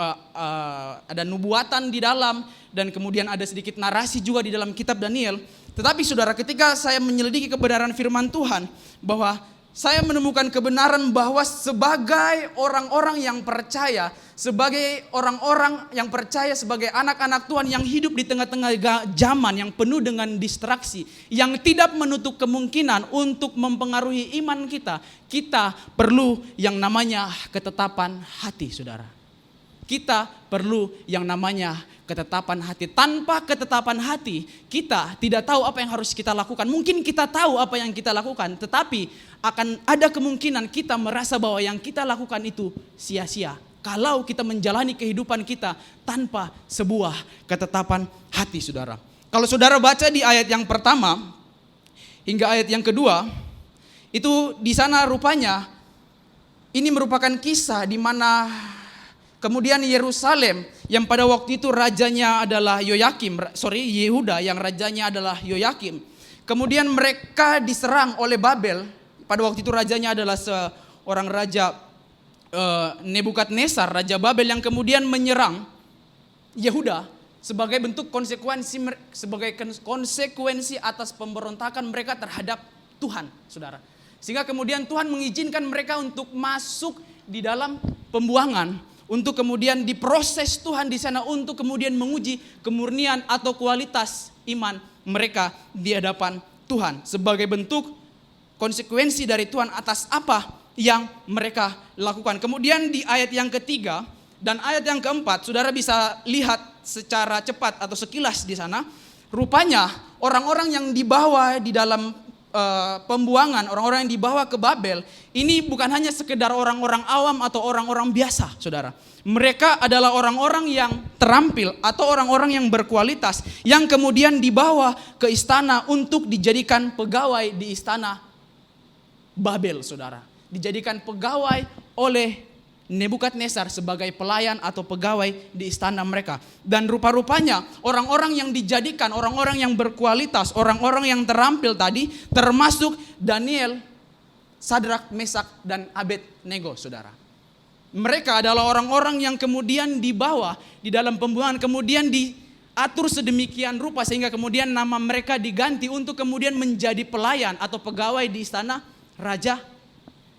ada nubuatan di dalam, dan kemudian ada sedikit narasi juga di dalam kitab Daniel. Tetapi saudara, ketika saya menyelidiki kebenaran firman Tuhan, bahwa saya menemukan kebenaran bahwa sebagai orang-orang yang percaya, sebagai orang-orang yang percaya, sebagai anak-anak Tuhan yang hidup di tengah-tengah zaman yang penuh dengan distraksi, yang tidak menutup kemungkinan untuk mempengaruhi iman kita, kita perlu yang namanya ketetapan hati, saudara. kita perlu yang namanya ketetapan hati. Tanpa ketetapan hati, kita tidak tahu apa yang harus kita lakukan. Mungkin kita tahu apa yang kita lakukan, tetapi akan ada kemungkinan kita merasa bahwa yang kita lakukan itu sia-sia. Kalau kita menjalani kehidupan kita tanpa sebuah ketetapan hati, saudara. Kalau saudara baca di ayat yang pertama hingga ayat yang kedua, itu di sana rupanya ini merupakan kisah di mana kemudian Yerusalem yang pada waktu itu rajanya adalah Yehuda yang rajanya adalah Yoyakim. Kemudian mereka diserang oleh Babel. Pada waktu itu rajanya adalah seorang raja Nebukadnezar, raja Babel yang kemudian menyerang Yehuda sebagai bentuk konsekuensi atas pemberontakan mereka terhadap Tuhan, saudara. Sehingga kemudian Tuhan mengizinkan mereka untuk masuk di dalam pembuangan, untuk kemudian diproses Tuhan di sana untuk kemudian menguji kemurnian atau kualitas iman mereka di hadapan Tuhan sebagai bentuk konsekuensi dari Tuhan atas apa yang mereka lakukan. Kemudian di ayat yang ketiga dan ayat yang keempat, saudara bisa lihat secara cepat atau sekilas di sana. Rupanya orang-orang yang dibawa di dalam pembuangan, orang-orang yang dibawa ke Babel, ini bukan hanya sekedar orang-orang awam atau orang-orang biasa, saudara. Mereka adalah orang-orang yang terampil atau orang-orang yang berkualitas, yang kemudian dibawa ke istana untuk dijadikan pegawai di istana Babel, saudara. Dijadikan pegawai oleh Nebukadnezar sebagai pelayan atau pegawai di istana mereka. Dan rupa-rupanya orang-orang yang dijadikan, orang-orang yang berkualitas, orang-orang yang terampil tadi, termasuk Daniel, Sadrak, Mesak, dan Abednego, saudara. Mereka adalah orang-orang yang kemudian dibawa di dalam pembuangan, kemudian diatur sedemikian rupa sehingga kemudian nama mereka diganti untuk kemudian menjadi pelayan atau pegawai di istana Raja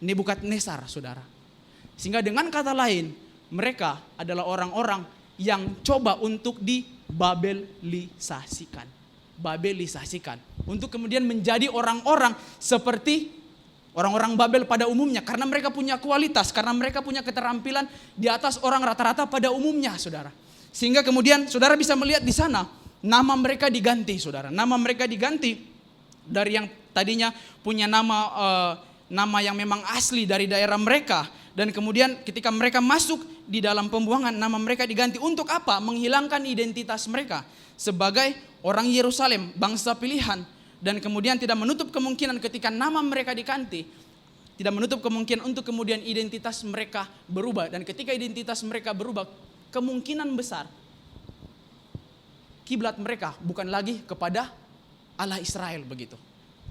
Nebukadnezar, saudara. Sehingga dengan kata lain, mereka adalah orang-orang yang coba untuk dibabelisasikan. Babelisasikan. Untuk kemudian menjadi orang-orang seperti orang-orang Babel pada umumnya. Karena mereka punya kualitas, karena mereka punya keterampilan di atas orang rata-rata pada umumnya, saudara. Sehingga kemudian saudara bisa melihat di sana, nama mereka diganti, saudara. Nama mereka diganti dari yang tadinya punya nama yang memang asli dari daerah mereka. Dan kemudian ketika mereka masuk di dalam pembuangan, nama mereka diganti untuk apa? Menghilangkan identitas mereka sebagai orang Yerusalem, bangsa pilihan. Dan kemudian tidak menutup kemungkinan ketika nama mereka diganti, tidak menutup kemungkinan untuk kemudian identitas mereka berubah. Dan ketika identitas mereka berubah, kemungkinan besar kiblat mereka bukan lagi kepada Allah Israel, begitu.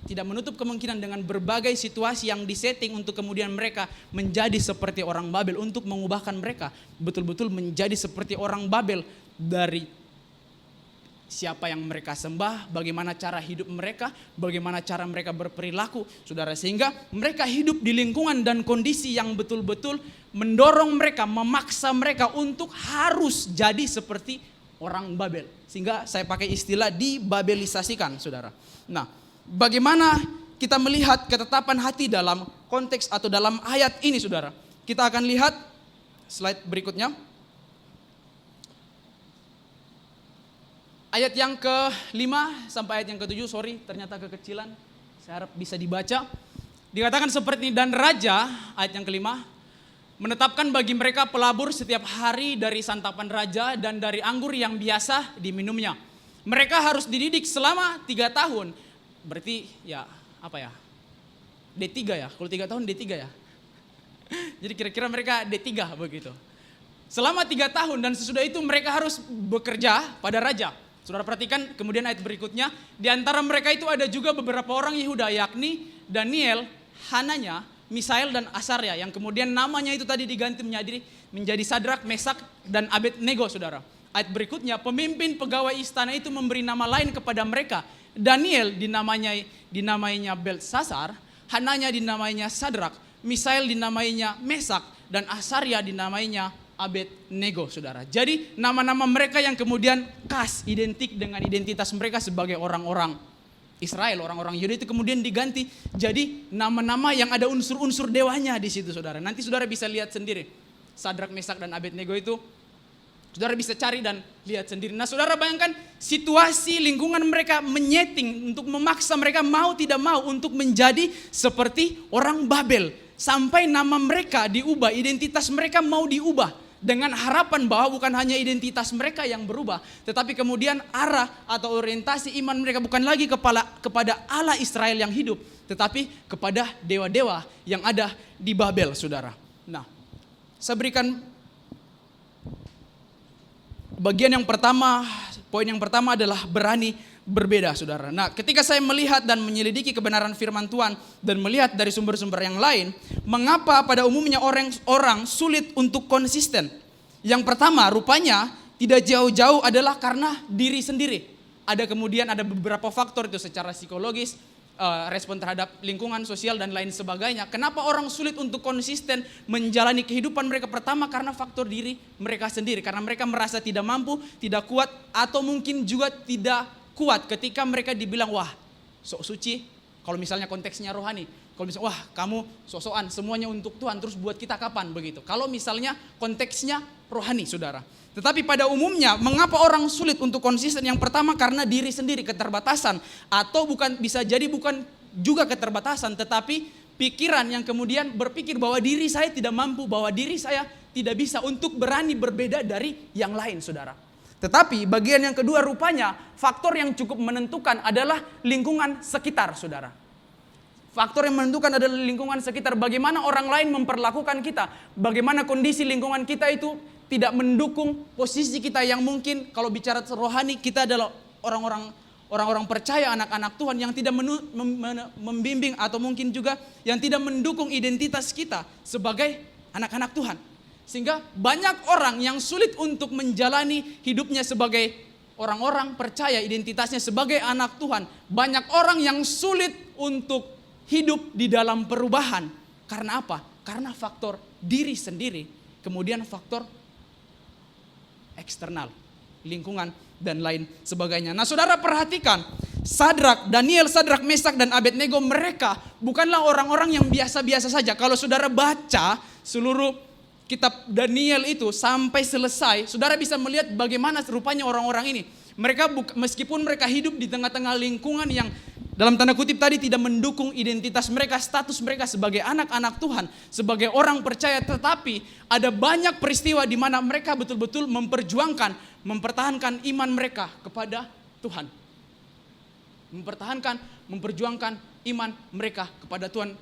Tidak menutup kemungkinan dengan berbagai situasi yang disetting untuk kemudian mereka menjadi seperti orang Babel, untuk mengubahkan mereka betul-betul menjadi seperti orang Babel dari siapa yang mereka sembah, bagaimana cara hidup mereka, bagaimana cara mereka berperilaku, saudara. Sehingga mereka hidup di lingkungan dan kondisi yang betul-betul mendorong mereka, memaksa mereka untuk harus jadi seperti orang Babel. Sehingga saya pakai istilah dibabelisasikan, saudara. Nah, bagaimana kita melihat ketetapan hati dalam konteks atau dalam ayat ini, saudara? Kita akan lihat slide berikutnya. Ayat yang ke-5 sampai ayat yang ke-7, ternyata kekecilan. Saya harap bisa dibaca. Dikatakan seperti ini, dan raja, ayat yang ke-5, menetapkan bagi mereka pelabur setiap hari dari santapan raja dan dari anggur yang biasa diminumnya. Mereka harus dididik selama 3 tahun. Berarti ya apa ya, D3 ya, kalau 3 tahun D3 ya. Jadi kira-kira mereka D3 begitu. Selama 3 tahun dan sesudah itu mereka harus bekerja pada raja. Saudara perhatikan kemudian ayat berikutnya. Di antara mereka itu ada juga beberapa orang Yehuda, yakni Daniel, Hananya, Misael dan Asaria, yang kemudian namanya itu tadi diganti menjadi Sadrak, Mesak dan Abednego, saudara. Ayat berikutnya, pemimpin pegawai istana itu memberi nama lain kepada mereka. Daniel dinamainya Belsasar, Hananya dinamainya Sadrak, Misael dinamainya Mesak, dan Asaria dinamainya Abednego, saudara. Jadi nama-nama mereka yang kemudian khas, identik dengan identitas mereka sebagai orang-orang Israel, orang-orang Yahudi itu kemudian diganti jadi nama-nama yang ada unsur-unsur dewanya di situ, saudara. Nanti saudara bisa lihat sendiri. Sadrak, Mesak, dan Abednego itu Saudara bisa cari dan lihat sendiri. Nah, saudara bayangkan situasi lingkungan mereka menyeting untuk memaksa mereka mau tidak mau untuk menjadi seperti orang Babel. Sampai nama mereka diubah, identitas mereka mau diubah. Dengan harapan bahwa bukan hanya identitas mereka yang berubah, tetapi kemudian arah atau orientasi iman mereka bukan lagi kepada Allah Israel yang hidup, tetapi kepada dewa-dewa yang ada di Babel, saudara. Nah, saya berikan bagian yang pertama, poin yang pertama adalah berani berbeda, saudara. Nah, ketika saya melihat dan menyelidiki kebenaran firman Tuhan dan melihat dari sumber-sumber yang lain, mengapa pada umumnya orang sulit untuk konsisten? Yang pertama, rupanya tidak jauh-jauh adalah karena diri sendiri. Ada beberapa faktor itu secara psikologis, respon terhadap lingkungan sosial dan lain sebagainya. Kenapa orang sulit untuk konsisten menjalani kehidupan mereka? Pertama, karena faktor diri mereka sendiri. Karena mereka merasa tidak mampu, tidak kuat, atau mungkin juga tidak kuat ketika mereka dibilang, wah sok suci. Kalau misalnya konteksnya rohani, kalau misalnya wah kamu sok-sokan semuanya untuk Tuhan, terus buat kita kapan begitu. Kalau misalnya konteksnya rohani, saudara. Tetapi pada umumnya mengapa orang sulit untuk konsisten? Yang pertama karena diri sendiri, keterbatasan, atau bisa jadi bukan juga keterbatasan, tetapi pikiran yang kemudian berpikir bahwa diri saya tidak mampu, bahwa diri saya tidak bisa untuk berani berbeda dari yang lain, saudara. Tetapi bagian yang kedua rupanya faktor yang cukup menentukan adalah lingkungan sekitar, saudara. Faktor yang menentukan adalah lingkungan sekitar. Bagaimana orang lain memperlakukan kita, bagaimana kondisi lingkungan kita itu tidak mendukung posisi kita yang mungkin kalau bicara rohani kita adalah orang-orang percaya, anak-anak Tuhan yang tidak membimbing atau mungkin juga yang tidak mendukung identitas kita sebagai anak-anak Tuhan. Sehingga banyak orang yang sulit untuk menjalani hidupnya sebagai orang-orang percaya, identitasnya sebagai anak Tuhan. Banyak orang yang sulit untuk hidup di dalam perubahan. Karena apa? Karena faktor diri sendiri, kemudian faktor eksternal, lingkungan dan lain sebagainya. Nah, saudara perhatikan, Daniel, Sadrak, Mesak dan Abednego, mereka bukanlah orang-orang yang biasa-biasa saja. Kalau saudara baca seluruh kitab Daniel itu sampai selesai, saudara bisa melihat bagaimana rupanya orang-orang ini. Mereka meskipun mereka hidup di tengah-tengah lingkungan yang dalam tanda kutip tadi tidak mendukung identitas mereka, status mereka sebagai anak-anak Tuhan, sebagai orang percaya, tetapi ada banyak peristiwa di mana mereka betul-betul mempertahankan iman mereka kepada Tuhan. Memperjuangkan iman mereka kepada Tuhan.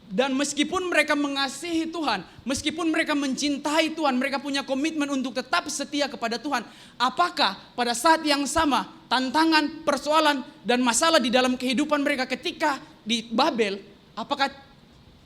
Dan meskipun mereka mengasihi Tuhan, meskipun mereka mencintai Tuhan, mereka punya komitmen untuk tetap setia kepada Tuhan. Apakah pada saat yang sama tantangan, persoalan dan masalah di dalam kehidupan mereka ketika di Babel, apakah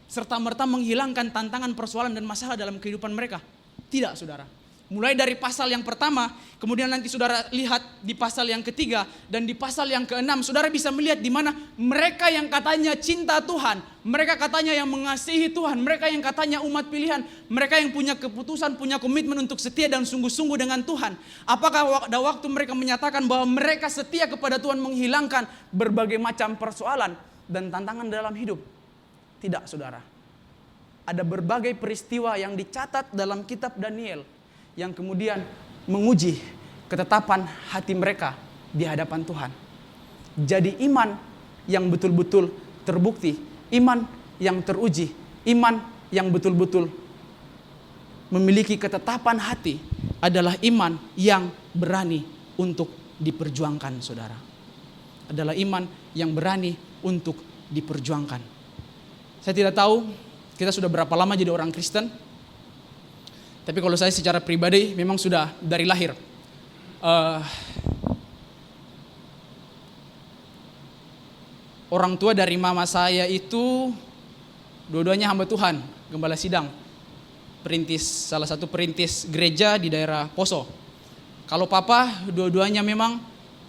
serta-merta menghilangkan tantangan, persoalan dan masalah dalam kehidupan mereka? Tidak, saudara. Mulai dari pasal yang pertama, kemudian nanti saudara lihat di pasal yang ketiga dan di pasal yang keenam, saudara bisa melihat di mana mereka yang katanya cinta Tuhan, mereka katanya yang mengasihi Tuhan, mereka yang katanya umat pilihan, mereka yang punya keputusan, punya komitmen untuk setia dan sungguh-sungguh dengan Tuhan. Apakah ada waktu mereka menyatakan bahwa mereka setia kepada Tuhan menghilangkan berbagai macam persoalan dan tantangan dalam hidup? Tidak, saudara. Ada berbagai peristiwa yang dicatat dalam kitab Daniel yang kemudian menguji ketetapan hati mereka di hadapan Tuhan. Jadi iman yang betul-betul terbukti, iman yang teruji, iman yang betul-betul memiliki ketetapan hati adalah iman yang berani untuk diperjuangkan, saudara. Adalah iman yang berani untuk diperjuangkan. Saya tidak tahu kita sudah berapa lama jadi orang Kristen. Tapi kalau saya secara pribadi memang sudah dari lahir. Orang tua dari mama saya itu dua-duanya hamba Tuhan, gembala sidang. Salah satu perintis gereja di daerah Poso. Kalau papa dua-duanya memang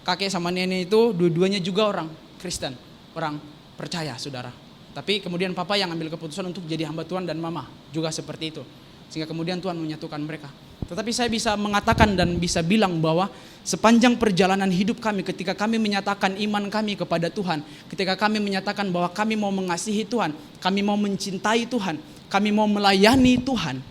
kakek sama nenek itu dua-duanya juga orang Kristen, orang percaya, saudara. Tapi kemudian papa yang ambil keputusan untuk jadi hamba Tuhan dan mama juga seperti itu. Sehingga kemudian Tuhan menyatukan mereka. Tetapi saya bisa mengatakan dan bisa bilang bahwa sepanjang perjalanan hidup kami, ketika kami menyatakan iman kami kepada Tuhan, ketika kami menyatakan bahwa kami mau mengasihi Tuhan, kami mau mencintai Tuhan, kami mau melayani Tuhan,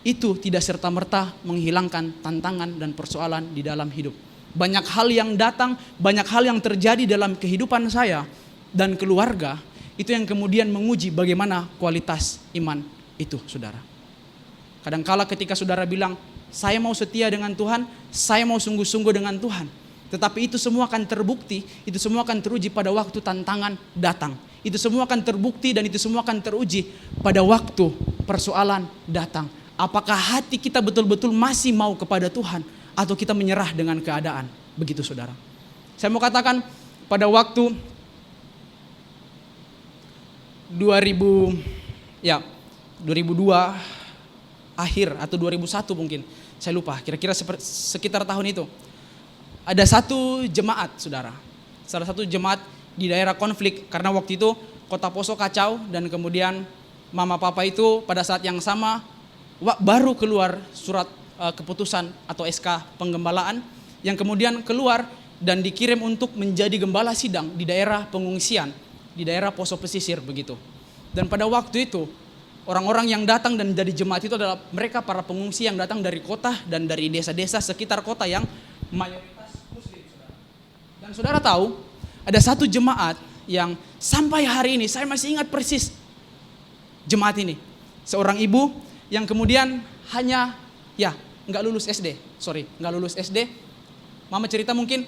itu tidak serta-merta menghilangkan tantangan dan persoalan di dalam hidup. Banyak hal yang datang, banyak hal yang terjadi dalam kehidupan saya dan keluarga, itu yang kemudian menguji bagaimana kualitas iman itu, saudara. Kadangkala ketika saudara bilang, saya mau setia dengan Tuhan, saya mau sungguh-sungguh dengan Tuhan. Tetapi itu semua akan terbukti, itu semua akan teruji pada waktu tantangan datang. Itu semua akan terbukti dan itu semua akan teruji pada waktu persoalan datang. Apakah hati kita betul-betul masih mau kepada Tuhan atau kita menyerah dengan keadaan? Begitu, saudara. Saya mau katakan pada waktu 2002 akhir atau 2001 mungkin, saya lupa, kira-kira sekitar tahun itu. Ada satu jemaat, saudara, salah satu jemaat di daerah konflik, karena waktu itu kota Poso kacau dan kemudian mama papa itu pada saat yang sama baru keluar surat keputusan atau SK penggembalaan yang kemudian keluar dan dikirim untuk menjadi gembala sidang di daerah pengungsian, di daerah Poso Pesisir begitu. Dan pada waktu itu orang-orang yang datang dan jadi jemaat itu adalah mereka para pengungsi yang datang dari kota dan dari desa-desa sekitar kota yang mayoritas Muslim, saudara. Dan saudara tahu, ada satu jemaat yang sampai hari ini saya masih ingat persis jemaat ini. Seorang ibu yang kemudian hanya nggak lulus SD. Mama cerita mungkin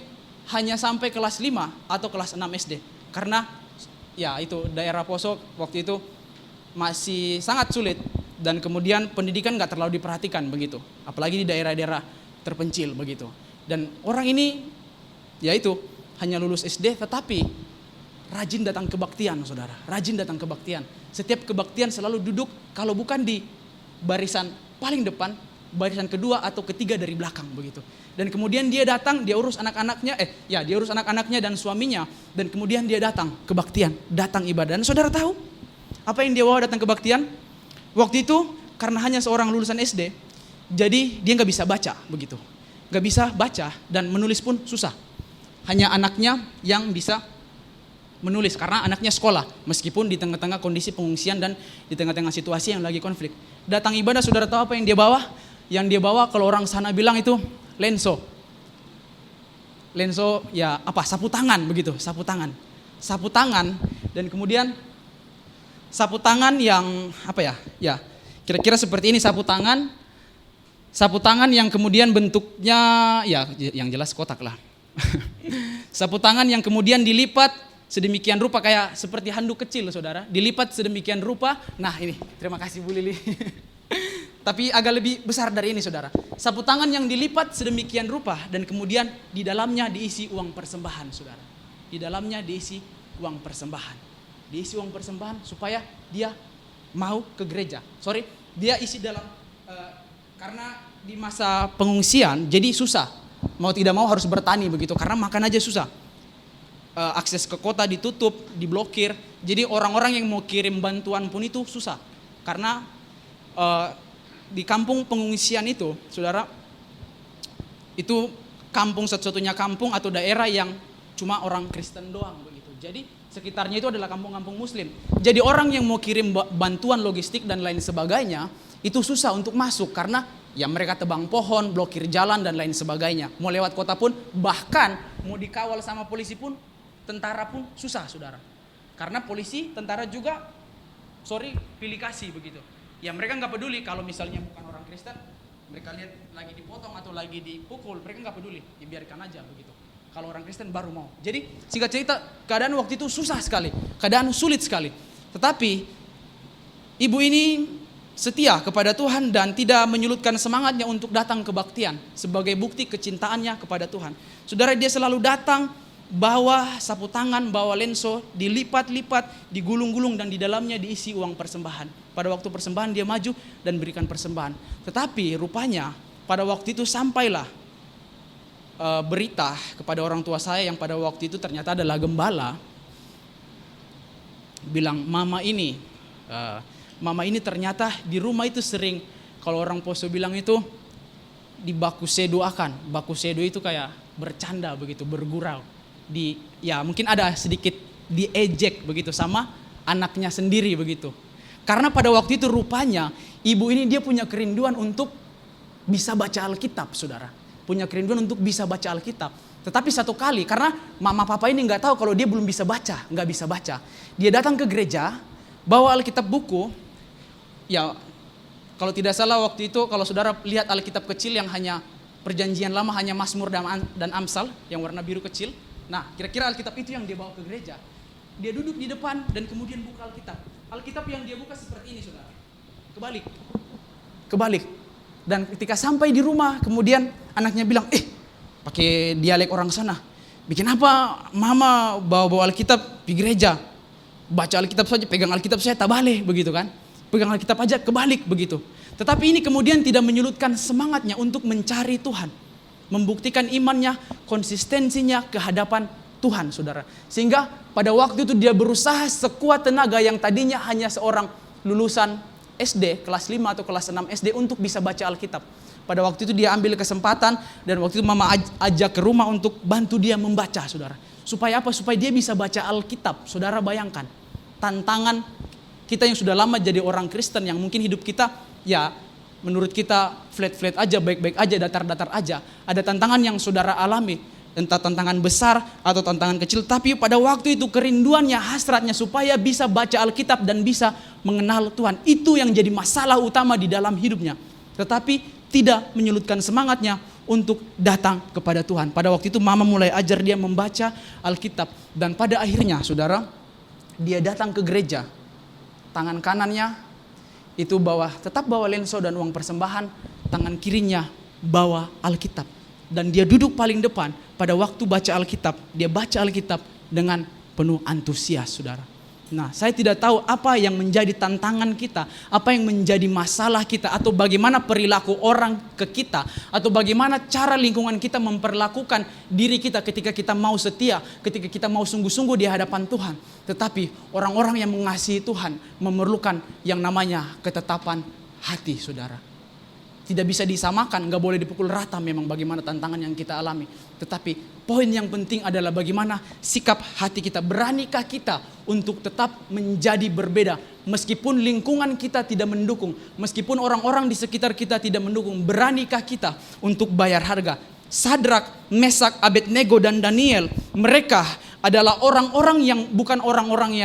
hanya sampai kelas 5 atau kelas 6 SD. Karena itu daerah Poso waktu itu masih sangat sulit dan kemudian pendidikan nggak terlalu diperhatikan begitu. Apalagi di daerah-daerah terpencil begitu. Dan orang ini hanya lulus SD tetapi rajin datang kebaktian, saudara. Rajin datang kebaktian. Setiap kebaktian selalu duduk kalau bukan di barisan paling depan, barisan kedua atau ketiga dari belakang begitu. Dan kemudian dia datang, dia urus anak-anaknya dan suaminya, dan kemudian dia datang kebaktian, datang ibadah. Dan saudara tahu apa yang dia bawa datang kebaktian? Waktu itu karena hanya seorang lulusan SD, jadi dia nggak bisa baca begitu. Nggak bisa baca dan menulis pun susah. Hanya anaknya yang bisa menulis karena anaknya sekolah, meskipun di tengah-tengah kondisi pengungsian dan di tengah-tengah situasi yang lagi konflik. Datang ibadah, saudara tahu apa yang dia bawa? Yang dia bawa kalau orang sana bilang itu lenso, sapu tangan begitu, sapu tangan dan kemudian sapu tangan yang kira-kira seperti ini, sapu tangan yang kemudian bentuknya yang jelas kotak lah. Sapu tangan yang kemudian dilipat sedemikian rupa kayak seperti handuk kecil, saudara, dilipat sedemikian rupa. Nah ini, terima kasih Bu Lili. Tapi agak lebih besar dari ini, saudara. Sapu tangan yang dilipat sedemikian rupa dan kemudian di dalamnya diisi uang persembahan, saudara. Di dalamnya diisi uang persembahan. Diisi uang persembahan supaya dia mau ke gereja. Dia isi dalam karena di masa pengungsian jadi susah. Mau tidak mau harus bertani begitu karena makan aja susah. Akses ke kota ditutup, diblokir. Jadi orang-orang yang mau kirim bantuan pun itu susah. Karena di kampung pengungsian itu, saudara, itu kampung satu-satunya kampung atau daerah yang cuma orang Kristen doang begitu. Jadi sekitarnya itu adalah kampung-kampung Muslim. Jadi orang yang mau kirim bantuan logistik dan lain sebagainya itu susah untuk masuk karena mereka tebang pohon, blokir jalan dan lain sebagainya. Mau lewat kota pun, bahkan mau dikawal sama polisi pun, tentara pun susah, saudara. Karena polisi, tentara juga, pilih kasih begitu. Mereka nggak peduli kalau misalnya bukan orang Kristen, mereka lihat lagi dipotong atau lagi dipukul, mereka nggak peduli, dibiarkan aja begitu. Kalau orang Kristen baru mau. Jadi singkat cerita, keadaan waktu itu susah sekali, keadaan sulit sekali. Tetapi ibu ini setia kepada Tuhan dan tidak menyulutkan semangatnya untuk datang kebaktian sebagai bukti kecintaannya kepada Tuhan. Saudara, dia selalu datang bawa sapu tangan, bawa lenso, dilipat-lipat, digulung-gulung dan di dalamnya diisi uang persembahan. Pada waktu persembahan dia maju dan berikan persembahan. Tetapi rupanya pada waktu itu sampailah berita kepada orang tua saya yang pada waktu itu ternyata adalah gembala, bilang mama ini ternyata di rumah itu sering, kalau orang Poso bilang itu dibakusedoakan. Bakusedo itu kayak bercanda begitu, bergurau. Mungkin ada sedikit diejek begitu sama anaknya sendiri begitu. Karena pada waktu itu rupanya Ibu ini dia punya kerinduan untuk bisa baca Alkitab, saudara. Punya kerinduan untuk bisa baca Alkitab. Tetapi satu kali, karena mama papa ini nggak tahu kalau dia belum bisa baca, nggak bisa baca. Dia datang ke gereja, bawa Alkitab buku. Ya, kalau tidak salah waktu itu, kalau saudara lihat Alkitab kecil yang hanya Perjanjian Lama, hanya Mazmur dan Amsal yang warna biru kecil. Nah, kira-kira Alkitab itu yang dia bawa ke gereja. Dia duduk di depan dan kemudian buka Alkitab. Alkitab yang dia buka seperti ini, saudara. Kebalik. Dan ketika sampai di rumah, kemudian anaknya bilang, pakai dialek orang sana. Bikin apa mama bawa Alkitab di gereja? Baca Alkitab saja, pegang Alkitab saya tak boleh, begitu kan? Pegang Alkitab aja kebalik begitu. Tetapi ini kemudian tidak menyurutkan semangatnya untuk mencari Tuhan. Membuktikan imannya, konsistensinya ke hadapan Tuhan, saudara. Sehingga pada waktu itu dia berusaha sekuat tenaga yang tadinya hanya seorang lulusan SD, kelas 5 atau kelas 6 SD untuk bisa baca Alkitab. Pada waktu itu dia ambil kesempatan dan waktu itu mama ajak ke rumah untuk bantu dia membaca, saudara. Supaya apa? Supaya dia bisa baca Alkitab. Saudara bayangkan, tantangan kita yang sudah lama jadi orang Kristen yang mungkin hidup kita ya menurut kita flat-flat aja, baik-baik aja, datar-datar aja. Ada tantangan yang saudara alami, entah tantangan besar atau tantangan kecil. Tapi pada waktu itu kerinduannya, hasratnya supaya bisa baca Alkitab dan bisa mengenal Tuhan. Itu yang jadi masalah utama di dalam hidupnya. Tetapi tidak menyulutkan semangatnya untuk datang kepada Tuhan. Pada waktu itu mama mulai ajar dia membaca Alkitab. Dan pada akhirnya saudara, dia datang ke gereja. Tangan kanannya itu tetap bawa lenso dan uang persembahan. Tangan kirinya bawa Alkitab. Dan dia duduk paling depan. Pada waktu baca Alkitab, dia baca Alkitab dengan penuh antusias, saudara. Nah, saya tidak tahu apa yang menjadi tantangan kita, apa yang menjadi masalah kita, atau bagaimana perilaku orang ke kita, atau bagaimana cara lingkungan kita memperlakukan diri kita ketika kita mau setia, ketika kita mau sungguh-sungguh di hadapan Tuhan. Tetapi orang-orang yang mengasihi Tuhan memerlukan yang namanya ketetapan hati, saudara. Tidak bisa disamakan, gak boleh dipukul rata memang bagaimana tantangan yang kita alami. Tetapi poin yang penting adalah bagaimana sikap hati kita. Beranikah kita untuk tetap menjadi berbeda. Meskipun lingkungan kita tidak mendukung. Meskipun orang-orang di sekitar kita tidak mendukung. Beranikah kita untuk bayar harga. Sadrak, Mesak, Abednego dan Daniel. Mereka adalah orang-orang yang bukan orang-orang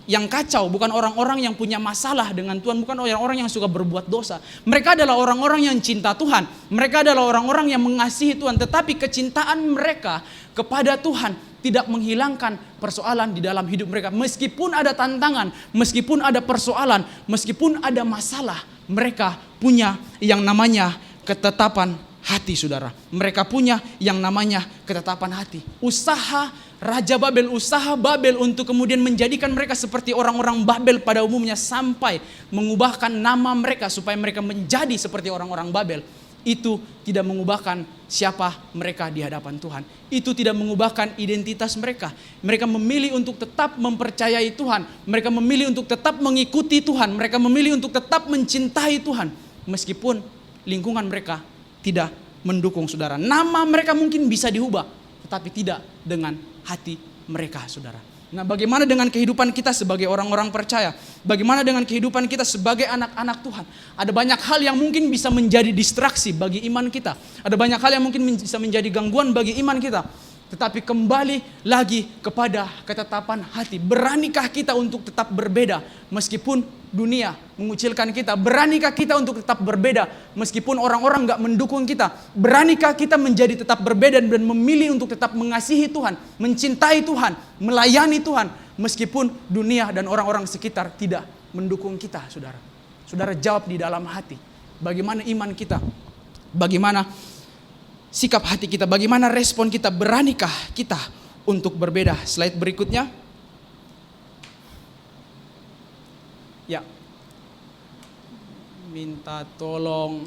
yang kacau, bukan orang-orang yang punya masalah dengan Tuhan, bukan orang-orang yang suka berbuat dosa. Mereka adalah orang-orang yang cinta Tuhan. Mereka adalah orang-orang yang mengasihi Tuhan, tetapi kecintaan mereka kepada Tuhan tidak menghilangkan persoalan di dalam hidup mereka. Meskipun ada tantangan, meskipun ada persoalan, meskipun ada masalah, mereka punya yang namanya ketetapan hati, saudara. Mereka punya yang namanya ketetapan hati. Usaha Raja Babel, usaha Babel untuk kemudian menjadikan mereka seperti orang-orang Babel pada umumnya, sampai mengubahkan nama mereka supaya mereka menjadi seperti orang-orang Babel. Itu tidak mengubahkan siapa mereka di hadapan Tuhan. Itu tidak mengubahkan identitas mereka. Mereka memilih untuk tetap mempercayai Tuhan. Mereka memilih untuk tetap mengikuti Tuhan. Mereka memilih untuk tetap mencintai Tuhan. Meskipun lingkungan mereka tidak mendukung, saudara. Nama mereka mungkin bisa diubah, tetapi tidak dengan hati mereka, saudara. Nah, bagaimana dengan kehidupan kita sebagai orang-orang percaya? Bagaimana dengan kehidupan kita sebagai anak-anak Tuhan? Ada banyak hal yang mungkin bisa menjadi distraksi bagi iman kita. Ada banyak hal yang mungkin bisa menjadi gangguan bagi iman kita. Tetapi kembali lagi kepada ketetapan hati. Beranikah kita untuk tetap berbeda meskipun dunia mengucilkan kita? Beranikah kita untuk tetap berbeda meskipun orang-orang gak mendukung kita? Beranikah kita menjadi tetap berbeda dan memilih untuk tetap mengasihi Tuhan, mencintai Tuhan, melayani Tuhan meskipun dunia dan orang-orang sekitar tidak mendukung kita, saudara? Saudara jawab di dalam hati. Bagaimana iman kita? Bagaimana sikap hati kita, bagaimana respon kita? Beranikah kita untuk berbeda? Slide berikutnya. Ya, minta tolong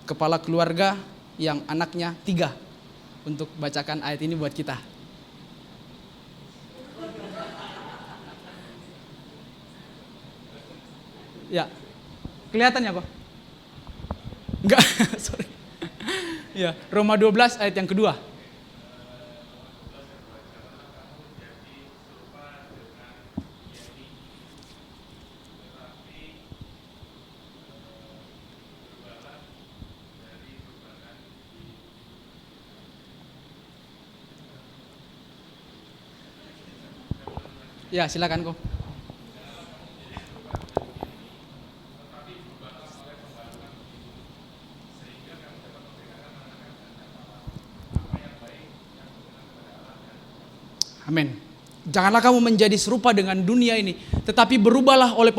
kepala keluarga yang anaknya 3 untuk bacakan ayat ini buat kita. Ya, kelihatannya kok? Enggak, sorry. Ya, Roma 12 ayat yang kedua. Ya, silakan kok. Amin. Janganlah kamu menjadi serupa dengan dunia ini, tetapi berubahlah oleh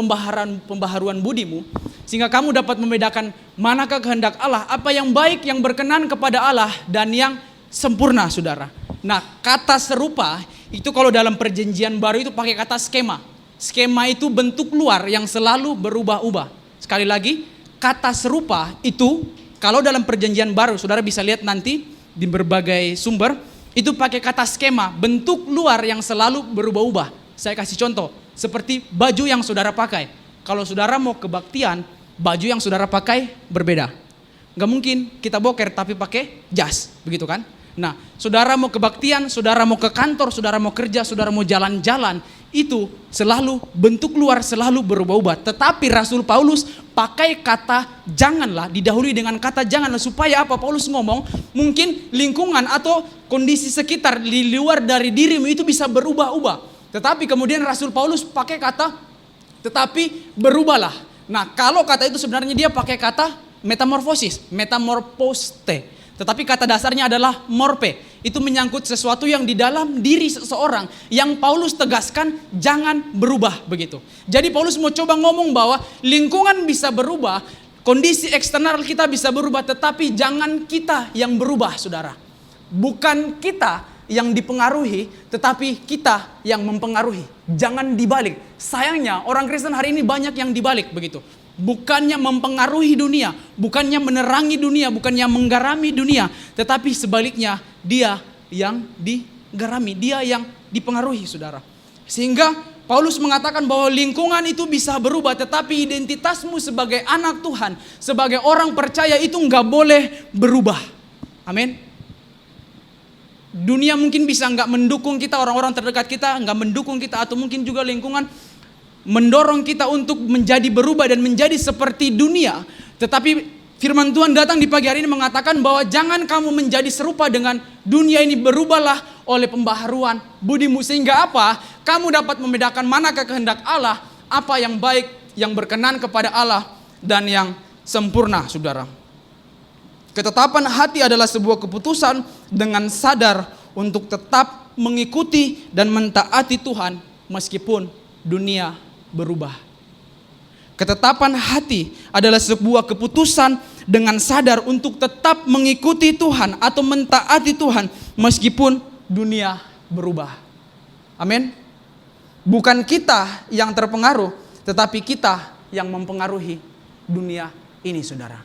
pembaharuan budimu, sehingga kamu dapat membedakan manakah kehendak Allah, apa yang baik, yang berkenan kepada Allah, dan yang sempurna, saudara. Nah, kata serupa itu kalau dalam perjanjian baru itu pakai kata skema. Skema itu bentuk luar yang selalu berubah-ubah. Sekali lagi, kata serupa itu kalau dalam perjanjian baru, saudara bisa lihat nanti di berbagai sumber, itu pakai kata skema, bentuk luar yang selalu berubah-ubah. Saya kasih contoh, seperti baju yang saudara pakai. Kalau saudara mau kebaktian, baju yang saudara pakai berbeda. Gak mungkin kita boker tapi pakai jas, begitu kan? Nah, saudara mau kebaktian, saudara mau ke kantor, saudara mau kerja, saudara mau jalan-jalan, itu selalu bentuk luar selalu berubah-ubah. Tetapi Rasul Paulus pakai kata janganlah, didahului dengan kata janganlah, supaya apa? Paulus ngomong, mungkin lingkungan atau kondisi sekitar di luar dari dirimu itu bisa berubah-ubah. Tetapi kemudian Rasul Paulus pakai kata tetapi berubahlah. Nah, kalau kata itu sebenarnya dia pakai kata metamorfosis, metamorposte. Tetapi kata dasarnya adalah morpe. Itu menyangkut sesuatu yang di dalam diri seseorang yang Paulus tegaskan jangan berubah begitu. Jadi Paulus mau coba ngomong bahwa lingkungan bisa berubah, kondisi eksternal kita bisa berubah, tetapi jangan kita yang berubah, saudara. Bukan kita yang dipengaruhi, tetapi kita yang mempengaruhi. Jangan dibalik. Sayangnya orang Kristen hari ini banyak yang dibalik begitu. Bukannya mempengaruhi dunia, bukannya menerangi dunia, bukannya menggarami dunia, tetapi sebaliknya dia yang digarami, dia yang dipengaruhi, saudara. Sehingga Paulus mengatakan bahwa lingkungan itu bisa berubah, tetapi identitasmu sebagai anak Tuhan, sebagai orang percaya itu nggak boleh berubah. Amin. Dunia mungkin bisa nggak mendukung kita, orang-orang terdekat kita nggak mendukung kita, atau mungkin juga lingkungan mendorong kita untuk menjadi berubah dan menjadi seperti dunia. Tetapi firman Tuhan datang di pagi hari ini mengatakan bahwa jangan kamu menjadi serupa dengan dunia ini, berubahlah oleh pembaharuan budimu. Sehingga apa? Kamu dapat membedakan manakah kehendak Allah, apa yang baik, yang berkenan kepada Allah, dan yang sempurna, saudara. Ketetapan hati adalah sebuah keputusan dengan sadar untuk tetap mengikuti dan mentaati Tuhan meskipun dunia berubah. Ketetapan hati adalah sebuah keputusan dengan sadar untuk tetap mengikuti Tuhan atau mentaati Tuhan meskipun dunia berubah. Amin. Bukan kita yang terpengaruh, tetapi kita yang mempengaruhi dunia ini, saudara.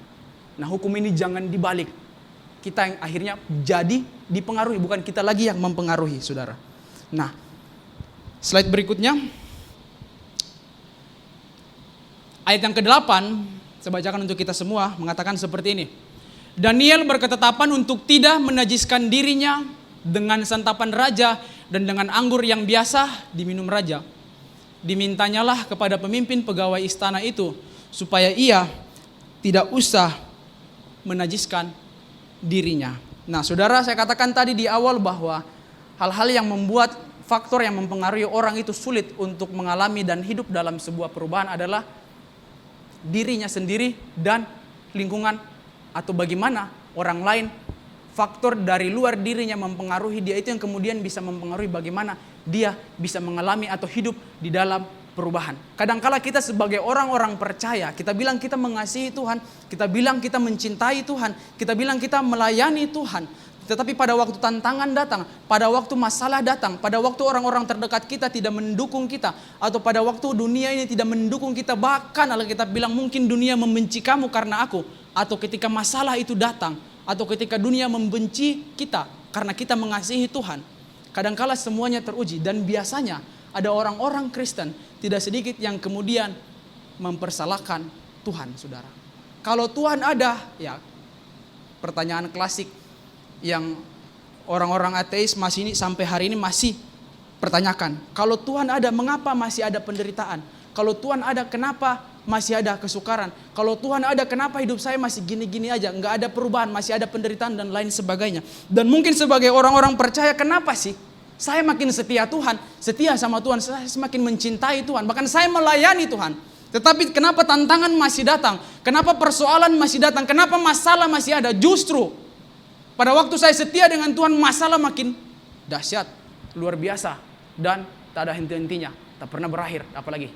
Nah, hukum ini jangan dibalik. Kita yang akhirnya jadi dipengaruhi, bukan kita lagi yang mempengaruhi, saudara. Nah, slide berikutnya. Ayat yang ke-8, saya bacakan untuk kita semua, mengatakan seperti ini. Daniel berketetapan untuk tidak menajiskan dirinya dengan santapan raja dan dengan anggur yang biasa diminum raja. Dimintanyalah kepada pemimpin pegawai istana itu supaya ia tidak usah menajiskan dirinya. Nah, saudara, saya katakan tadi di awal bahwa hal-hal yang membuat faktor yang mempengaruhi orang itu sulit untuk mengalami dan hidup dalam sebuah perubahan adalah dirinya sendiri dan lingkungan, atau bagaimana orang lain, faktor dari luar dirinya mempengaruhi dia, itu yang kemudian bisa mempengaruhi bagaimana dia bisa mengalami atau hidup di dalam perubahan. Kadangkala kita sebagai orang-orang percaya, kita bilang kita mengasihi Tuhan, kita bilang kita mencintai Tuhan, kita bilang kita melayani Tuhan, tetapi pada waktu tantangan datang, pada waktu masalah datang, pada waktu orang-orang terdekat kita tidak mendukung kita, atau pada waktu dunia ini tidak mendukung kita, bahkan Alkitab bilang mungkin dunia membenci kamu karena aku, atau ketika masalah itu datang, atau ketika dunia membenci kita karena kita mengasihi Tuhan, kadangkala semuanya teruji. Dan biasanya ada orang-orang Kristen tidak sedikit yang kemudian mempersalahkan Tuhan, saudara. Kalau Tuhan ada, ya pertanyaan klasik yang orang-orang ateis masih ini sampai hari ini masih pertanyakan. Kalau Tuhan ada, mengapa masih ada penderitaan? Kalau Tuhan ada, kenapa masih ada kesukaran? Kalau Tuhan ada, kenapa hidup saya masih gini-gini aja? Nggak ada perubahan, masih ada penderitaan dan lain sebagainya. Dan mungkin sebagai orang-orang percaya, kenapa sih saya makin setia Tuhan, setia sama Tuhan, saya semakin mencintai Tuhan, bahkan saya melayani Tuhan. Tetapi kenapa tantangan masih datang? Kenapa persoalan masih datang? Kenapa masalah masih ada? Justru pada waktu saya setia dengan Tuhan, masalah makin dahsyat, luar biasa, dan tak ada henti-hentinya, tak pernah berakhir, apalagi.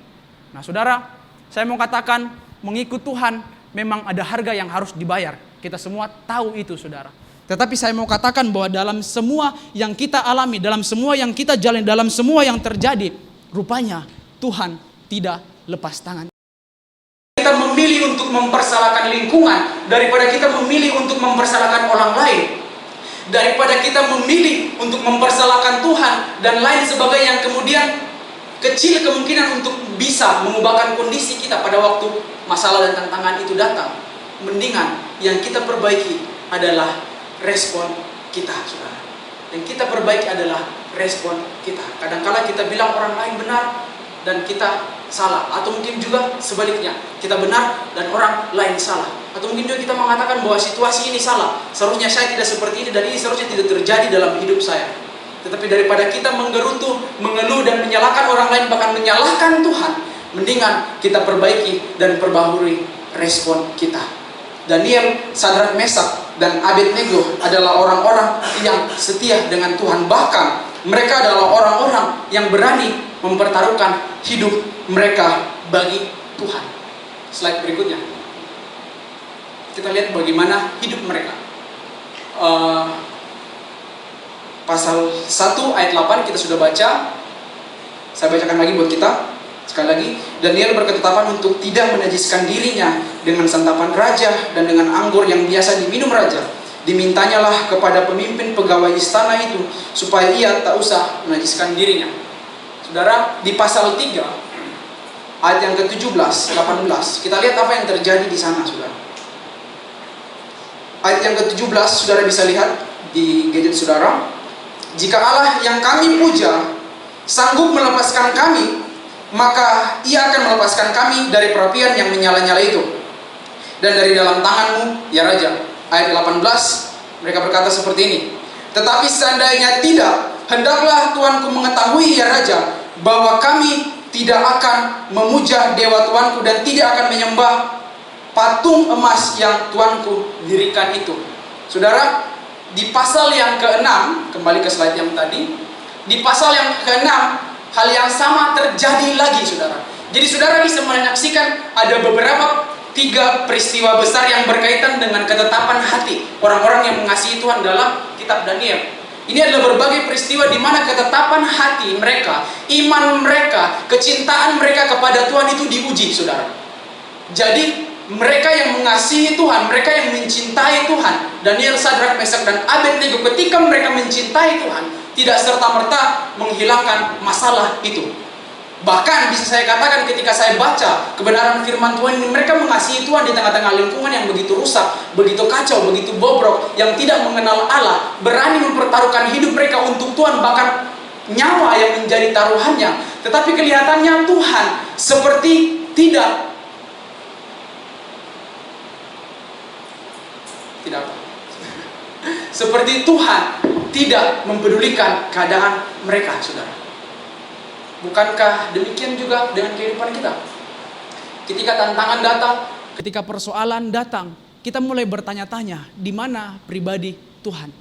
Nah saudara, saya mau katakan mengikut Tuhan memang ada harga yang harus dibayar. Kita semua tahu itu saudara. Tetapi saya mau katakan bahwa dalam semua yang kita alami, dalam semua yang kita jalani, dalam semua yang terjadi, rupanya Tuhan tidak lepas tangan. Kita memilih untuk mempersalahkan lingkungan daripada kita memilih untuk mempersalahkan orang lain. Daripada kita memilih untuk mempersalahkan Tuhan dan lain sebagainya yang kemudian kecil kemungkinan untuk bisa mengubahkan kondisi kita pada waktu masalah dan tantangan itu datang. Mendingan yang kita perbaiki adalah respon kita, saudara. Yang kita perbaiki adalah respon kita. Kadang-kala kita bilang orang lain benar dan kita salah, atau mungkin juga sebaliknya, kita benar dan orang lain salah, atau mungkin juga kita mengatakan bahwa situasi ini salah, seharusnya saya tidak seperti ini dan ini seharusnya tidak terjadi dalam hidup saya. Tetapi daripada kita menggerutu, mengeluh dan menyalahkan orang lain, bahkan menyalahkan Tuhan, mendingan kita perbaiki dan perbaharui respon kita. Daniel, Sadrak, Mesak, dan Abednego adalah orang-orang yang setia dengan Tuhan. Bahkan mereka adalah orang-orang yang berani mempertaruhkan hidup mereka bagi Tuhan. Slide berikutnya. Kita lihat bagaimana hidup mereka. Pasal 1 ayat 8 kita sudah baca. Saya bacakan lagi buat kita. Sekali lagi, Daniel berketetapan untuk tidak menajiskan dirinya dengan santapan raja dan dengan anggur yang biasa diminum raja. Dimintanyalah kepada pemimpin pegawai istana itu supaya ia tak usah menajiskan dirinya. Saudara, di pasal 3 ayat yang ke-17, 18, kita lihat apa yang terjadi di sana, saudara. Ayat yang ke-17, saudara bisa lihat di gadget saudara. Jika Allah yang kami puja sanggup melepaskan kami, maka ia akan melepaskan kami dari perapian yang menyala-nyala itu dan dari dalam tanganmu, ya Raja. Ayat 18, mereka berkata seperti ini. Tetapi seandainya tidak, hendaklah Tuanku mengetahui, ya Raja, bahwa kami tidak akan memuja dewa Tuanku dan tidak akan menyembah patung emas yang Tuanku dirikan itu. Saudara, di pasal yang ke-6, kembali ke slide yang tadi, di pasal yang ke-6 hal yang sama terjadi lagi, saudara. Jadi saudara bisa menyaksikan ada beberapa 3 peristiwa besar yang berkaitan dengan ketetapan hati orang-orang yang mengasihi Tuhan dalam kitab Daniel. Ini adalah berbagai peristiwa di mana ketetapan hati mereka, iman mereka, kecintaan mereka kepada Tuhan itu diuji, saudara. Jadi mereka yang mengasihi Tuhan, mereka yang mencintai Tuhan, Daniel, Sadrak, Mesak, dan Abednego, ketika mereka mencintai Tuhan, tidak serta-merta menghilangkan masalah itu. Bahkan bisa saya katakan ketika saya baca kebenaran firman Tuhan ini, mereka mengasihi Tuhan di tengah-tengah lingkungan yang begitu rusak, begitu kacau, begitu bobrok, yang tidak mengenal Allah, berani mempertaruhkan hidup mereka untuk Tuhan, bahkan nyawa yang menjadi taruhannya. Tetapi kelihatannya Tuhan seperti tidak seperti Tuhan tidak mempedulikan keadaan mereka, saudara. Bukankah demikian juga dengan kehidupan kita? Ketika tantangan datang, ketika persoalan datang, kita mulai bertanya-tanya, di mana pribadi Tuhan?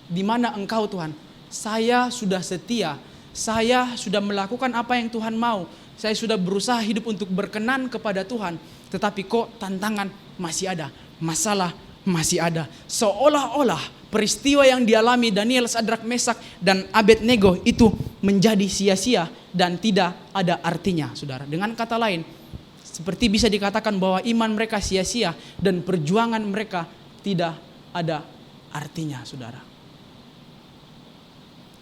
Di mana Engkau, Tuhan? Saya sudah setia, saya sudah melakukan apa yang Tuhan mau, saya sudah berusaha hidup untuk berkenan kepada Tuhan, tetapi kok tantangan masih ada, masalah masih ada. Seolah-olah peristiwa yang dialami Daniel, Sadrak, Mesak, dan Abednego itu menjadi sia-sia dan tidak ada artinya, saudara. Dengan kata lain, seperti bisa dikatakan bahwa iman mereka sia-sia dan perjuangan mereka tidak ada artinya, saudara.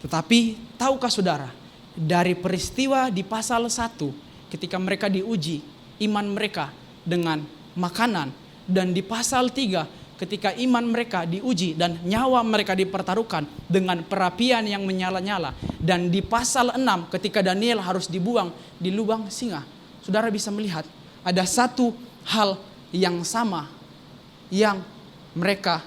Tetapi tahukah saudara, dari peristiwa di pasal 1 ketika mereka diuji iman mereka dengan makanan, dan di pasal 3 ketika iman mereka diuji dan nyawa mereka dipertaruhkan dengan perapian yang menyala-nyala, dan di pasal 6 ketika Daniel harus dibuang di lubang singa, saudara bisa melihat ada satu hal yang sama yang mereka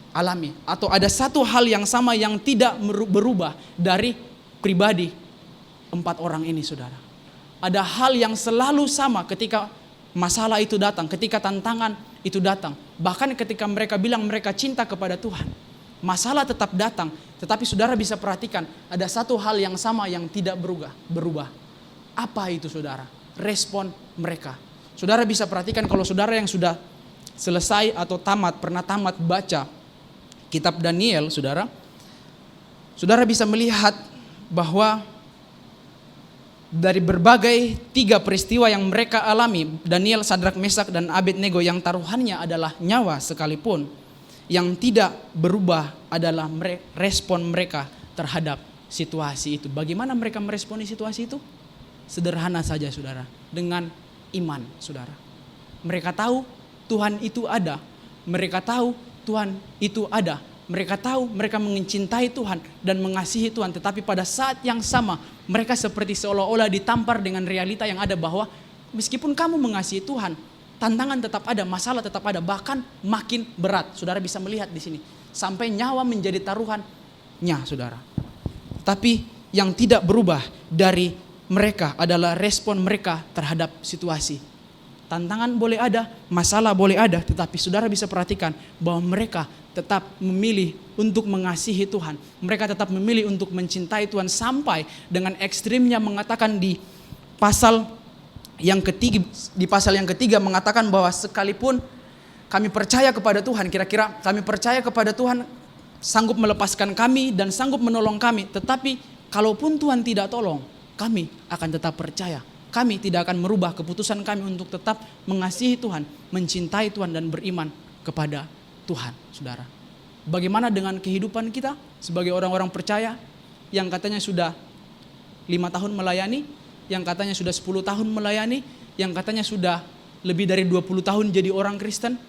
alami, atau ada satu hal yang sama yang tidak berubah dari pribadi 4 orang ini, saudara. Ada hal yang selalu sama ketika masalah itu datang, ketika tantangan itu datang. Bahkan ketika mereka bilang mereka cinta kepada Tuhan, masalah tetap datang. Tetapi saudara bisa perhatikan, ada satu hal yang sama yang tidak berubah. Apa itu, saudara? Respon mereka. Saudara bisa perhatikan kalau saudara yang sudah selesai atau pernah tamat baca kitab Daniel, saudara bisa melihat bahwa dari berbagai 3 peristiwa yang mereka alami, Daniel, Sadrak, Mesak, dan Abednego, yang taruhannya adalah nyawa sekalipun, yang tidak berubah adalah respon mereka terhadap situasi itu. Bagaimana mereka meresponi situasi itu? Sederhana saja, saudara, dengan iman, saudara. Mereka tahu Tuhan itu ada. Mereka tahu Tuhan itu ada. Mereka tahu mereka mencintai Tuhan dan mengasihi Tuhan. Tetapi pada saat yang sama, mereka seperti seolah-olah ditampar dengan realita yang ada, bahwa meskipun kamu mengasihi Tuhan, tantangan tetap ada, masalah tetap ada, bahkan makin berat. Saudara bisa melihat di sini, sampai nyawa menjadi taruhannya, saudara. Tapi yang tidak berubah dari mereka adalah respon mereka terhadap situasi. Tantangan boleh ada, masalah boleh ada, tetapi saudara bisa perhatikan bahwa mereka tetap memilih untuk mengasihi Tuhan. Mereka tetap memilih untuk mencintai Tuhan, sampai dengan ekstrimnya mengatakan di pasal yang ketiga mengatakan bahwa sekalipun kami percaya kepada Tuhan, kira-kira kami percaya kepada Tuhan sanggup melepaskan kami dan sanggup menolong kami, tetapi kalaupun Tuhan tidak tolong, kami akan tetap percaya. Kami tidak akan merubah keputusan kami untuk tetap mengasihi Tuhan, mencintai Tuhan, dan beriman kepada Tuhan, saudara. Bagaimana dengan kehidupan kita sebagai orang-orang percaya yang katanya sudah 5 tahun melayani, yang katanya sudah 10 tahun melayani, yang katanya sudah lebih dari 20 tahun jadi orang Kristen?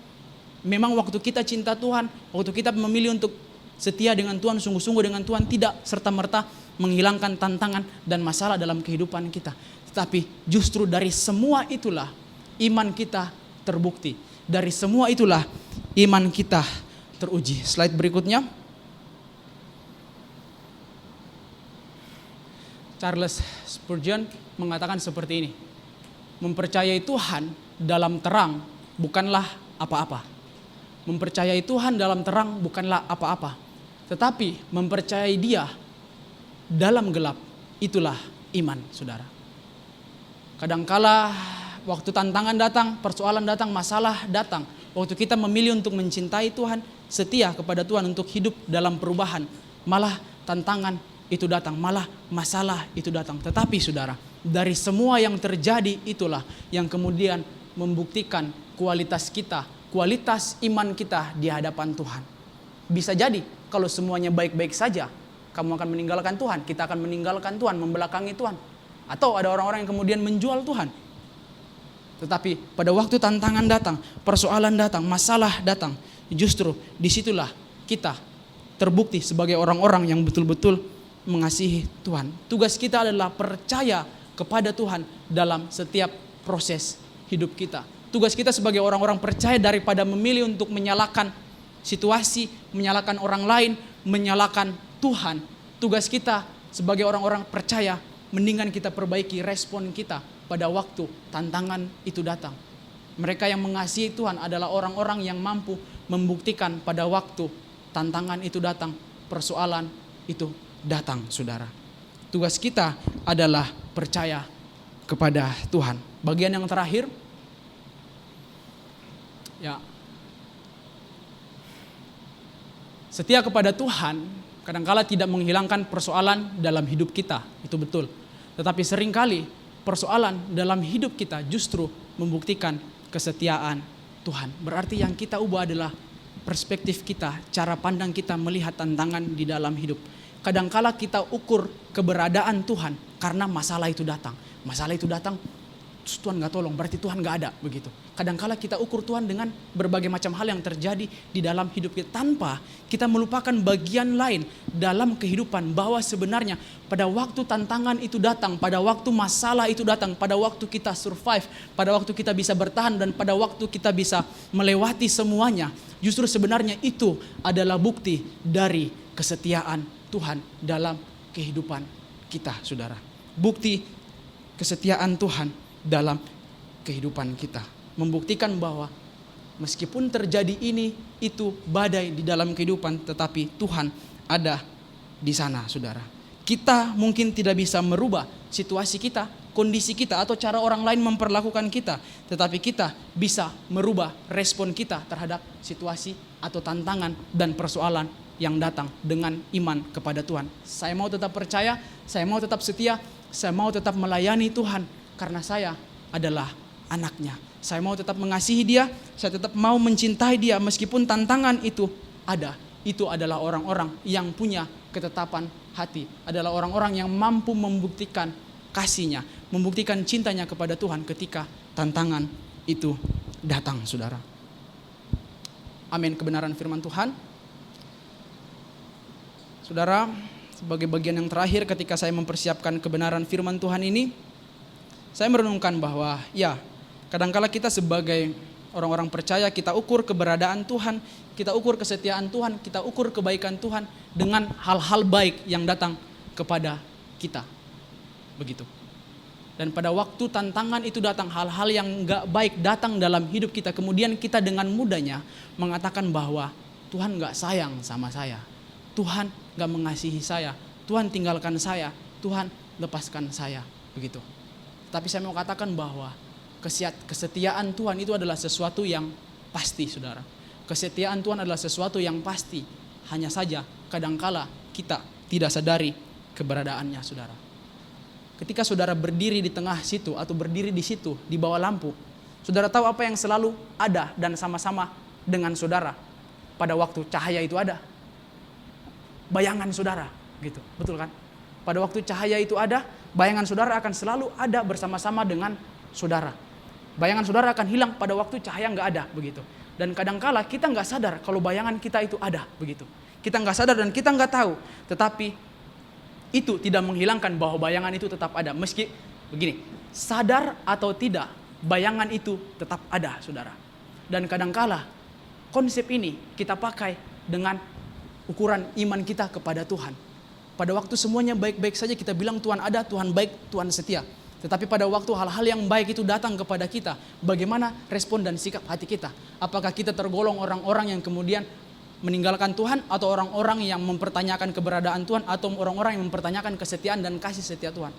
Memang waktu kita cinta Tuhan, waktu kita memilih untuk setia dengan Tuhan, sungguh-sungguh dengan Tuhan, tidak serta-merta menghilangkan tantangan dan masalah dalam kehidupan kita. Tetapi justru dari semua itulah iman kita terbukti. Dari semua itulah iman kita teruji. Slide berikutnya. Charles Spurgeon mengatakan seperti ini. Mempercayai Tuhan dalam terang bukanlah apa-apa. Mempercayai Tuhan dalam terang bukanlah apa-apa. Tetapi mempercayai Dia dalam gelap, itulah iman, saudara. Kadangkala waktu tantangan datang, persoalan datang, masalah datang, waktu kita memilih untuk mencintai Tuhan, setia kepada Tuhan untuk hidup dalam perubahan, malah tantangan itu datang, malah masalah itu datang. Tetapi saudara, dari semua yang terjadi itulah yang kemudian membuktikan kualitas kita, kualitas iman kita di hadapan Tuhan. Bisa jadi kalau semuanya baik-baik saja, kamu akan meninggalkan Tuhan, kita akan meninggalkan Tuhan, membelakangi Tuhan. Atau ada orang-orang yang kemudian menjual Tuhan. Tetapi pada waktu tantangan datang, persoalan datang, masalah datang, justru disitulah kita terbukti sebagai orang-orang yang betul-betul mengasihi Tuhan. Tugas kita adalah percaya kepada Tuhan dalam setiap proses hidup kita. Tugas kita sebagai orang-orang percaya daripada memilih untuk menyalahkan situasi, menyalahkan orang lain, menyalahkan Tuhan. Tugas kita sebagai orang-orang percaya, mendingan kita perbaiki respon kita pada waktu tantangan itu datang. Mereka yang mengasihi Tuhan adalah orang-orang yang mampu membuktikan pada waktu tantangan itu datang, persoalan itu datang, saudara. Tugas kita adalah percaya kepada Tuhan. Bagian yang terakhir, ya, setia kepada Tuhan kadangkala tidak menghilangkan persoalan dalam hidup kita, itu betul. Tetapi seringkali persoalan dalam hidup kita justru membuktikan kesetiaan Tuhan. Berarti yang kita ubah adalah perspektif kita, cara pandang kita melihat tantangan di dalam hidup. Kadangkala kita ukur keberadaan Tuhan karena masalah itu datang. Masalah itu datang, Tuhan gak tolong, berarti Tuhan gak ada, begitu. Kadangkala kita ukur Tuhan dengan berbagai macam hal yang terjadi di dalam hidup kita, tanpa kita melupakan bagian lain dalam kehidupan, bahwa sebenarnya pada waktu tantangan itu datang, pada waktu masalah itu datang, pada waktu kita survive, pada waktu kita bisa bertahan, dan pada waktu kita bisa melewati semuanya, justru sebenarnya itu adalah bukti dari kesetiaan Tuhan dalam kehidupan kita, saudara. bukti kesetiaan Tuhan dalam kehidupan kita. Membuktikan bahwa meskipun terjadi ini, itu badai di dalam kehidupan, tetapi Tuhan ada di sana, saudara. Kita mungkin tidak bisa merubah situasi kita, kondisi kita, atau cara orang lain memperlakukan kita. Tetapi kita bisa merubah respon kita terhadap situasi atau tantangan dan persoalan yang datang dengan iman kepada Tuhan. Saya mau tetap percaya, saya mau tetap setia, saya mau tetap melayani Tuhan karena saya adalah anaknya. Saya mau tetap mengasihi dia, saya tetap mau mencintai dia meskipun tantangan itu ada. Itu adalah orang-orang yang punya ketetapan hati, adalah orang-orang yang mampu membuktikan kasihnya, membuktikan cintanya kepada Tuhan ketika tantangan itu datang, saudara. Amin, kebenaran firman Tuhan. Saudara, sebagai bagian yang terakhir ketika saya mempersiapkan kebenaran firman Tuhan ini, saya merenungkan bahwa ya, kadangkala kita sebagai orang-orang percaya, kita ukur keberadaan Tuhan, kita ukur kesetiaan Tuhan, kita ukur kebaikan Tuhan dengan hal-hal baik yang datang kepada kita. Begitu. Dan pada waktu tantangan itu datang, hal-hal yang gak baik datang dalam hidup kita, kemudian kita dengan mudahnya mengatakan bahwa Tuhan gak sayang sama saya, Tuhan gak mengasihi saya, Tuhan tinggalkan saya, Tuhan lepaskan saya. Begitu. Tapi saya mau katakan bahwa kesetiaan Tuhan itu adalah sesuatu yang pasti, saudara. Kesetiaan Tuhan adalah sesuatu yang pasti. Hanya saja kadangkala kita tidak sadari keberadaannya, saudara. Ketika saudara berdiri di tengah situ atau berdiri di situ di bawah lampu, saudara tahu apa yang selalu ada dan sama-sama dengan saudara pada waktu cahaya itu ada? Bayangan saudara, gitu. Betul kan? Pada waktu cahaya itu ada, bayangan saudara akan selalu ada bersama-sama dengan saudara. Bayangan saudara akan hilang pada waktu cahaya nggak ada, begitu. Dan kadangkala kita nggak sadar kalau bayangan kita itu ada, begitu. Kita nggak sadar dan kita nggak tahu. Tetapi itu tidak menghilangkan bahwa bayangan itu tetap ada. Meski begini, sadar atau tidak, bayangan itu tetap ada, saudara. Dan kadangkala konsep ini kita pakai dengan ukuran iman kita kepada Tuhan. Pada waktu semuanya baik-baik saja kita bilang Tuhan ada, Tuhan baik, Tuhan setia. Tetapi pada waktu hal-hal yang baik itu datang kepada kita, bagaimana respon dan sikap hati kita? Apakah kita tergolong orang-orang yang kemudian meninggalkan Tuhan, atau orang-orang yang mempertanyakan keberadaan Tuhan, atau orang-orang yang mempertanyakan kesetiaan dan kasih setia Tuhan?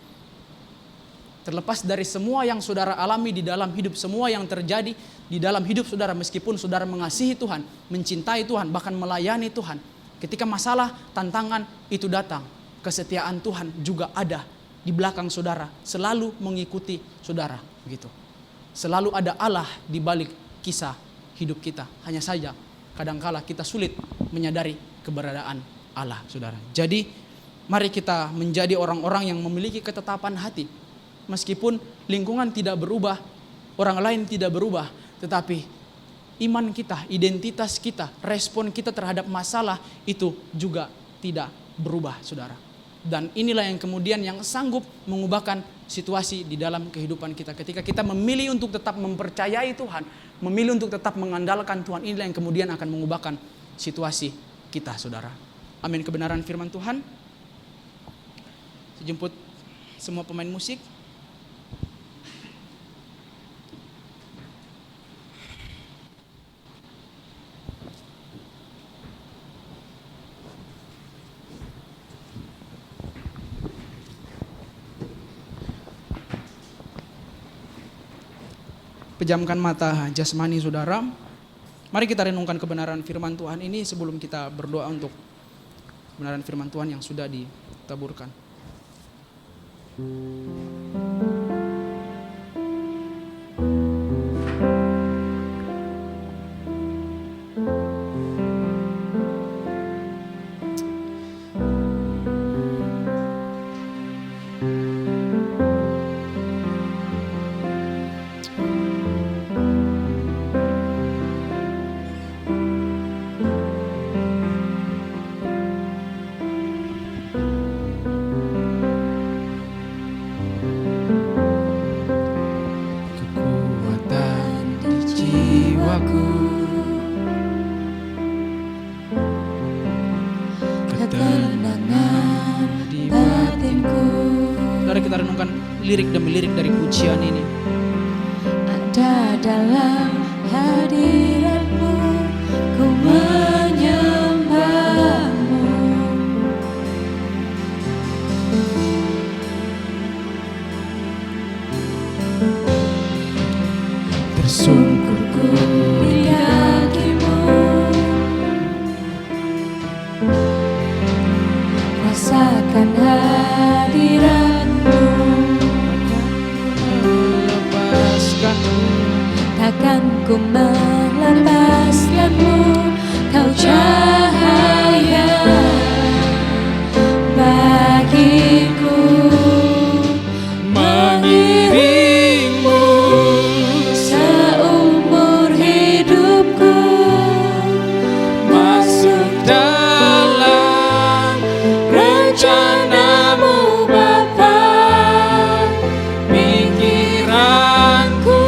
Terlepas dari semua yang saudara alami di dalam hidup, semua yang terjadi di dalam hidup saudara, meskipun saudara mengasihi Tuhan, mencintai Tuhan, bahkan melayani Tuhan, ketika masalah, tantangan itu datang, kesetiaan Tuhan juga ada di belakang saudara, selalu mengikuti saudara, begitu. Selalu ada Allah di balik kisah hidup kita. Hanya saja kadangkala kita sulit menyadari keberadaan Allah, saudara. Jadi mari kita menjadi orang-orang yang memiliki ketetapan hati. Meskipun lingkungan tidak berubah, orang lain tidak berubah, tetapi iman kita, identitas kita, respon kita terhadap masalah itu juga tidak berubah, saudara. Dan inilah yang kemudian yang sanggup mengubahkan situasi di dalam kehidupan kita. Ketika kita memilih untuk tetap mempercayai Tuhan, memilih untuk tetap mengandalkan Tuhan, inilah yang kemudian akan mengubahkan situasi kita, saudara. Amin, kebenaran firman Tuhan. Jemput semua pemain musik. Pejamkan mata jasmani saudara. Mari kita renungkan kebenaran firman Tuhan ini sebelum kita berdoa untuk kebenaran firman Tuhan yang sudah ditaburkan. kita renungkan lirik demi lirik dari pujian ini. Ada dalam hadirat-Mu, ku menyembah-Mu. Tersungkur ku di kaki-Mu, rasakan hadirat-Mu. Takkan ku melepaskan-Mu, Kau cahaya bagiku. Mengiringmu Seumur hidupku, masuk dalam rencana-Mu Bapa. pikiranku,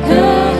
Kehendakmu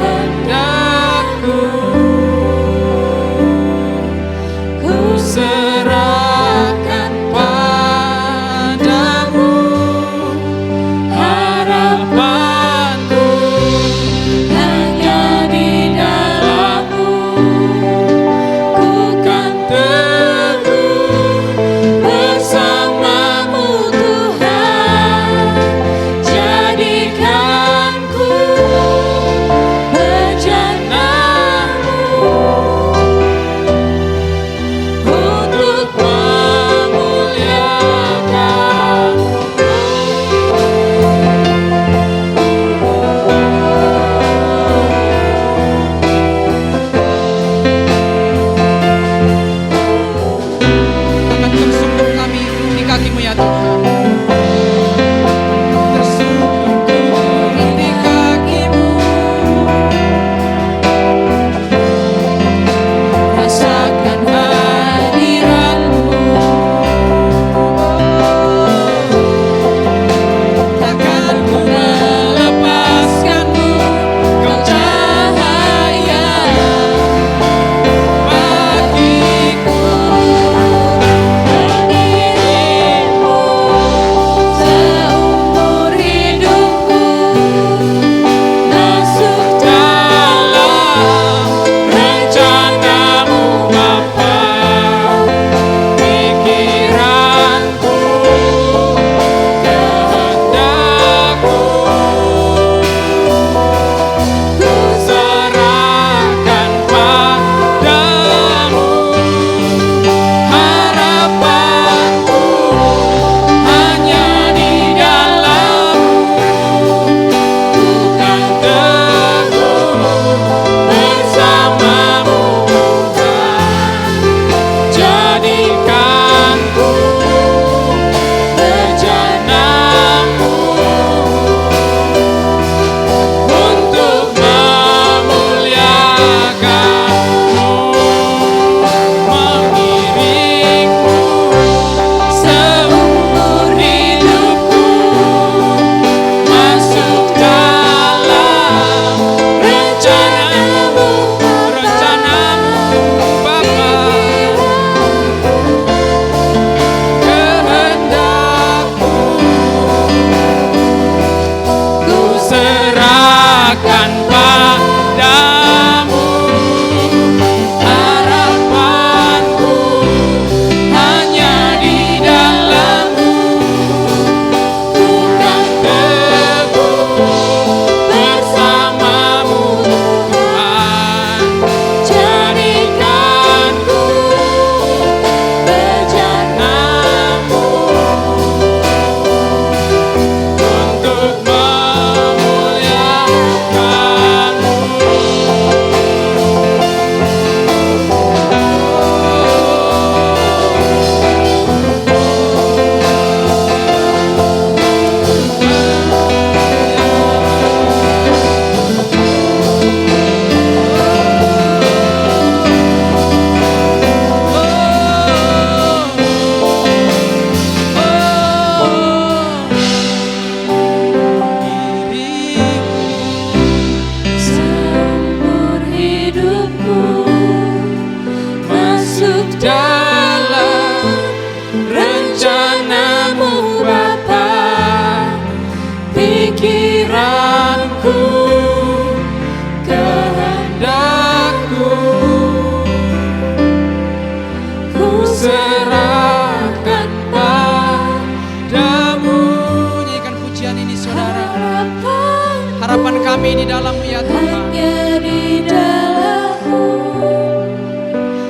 dalam-Mu ya Tuhan. hanya di dalam-Mu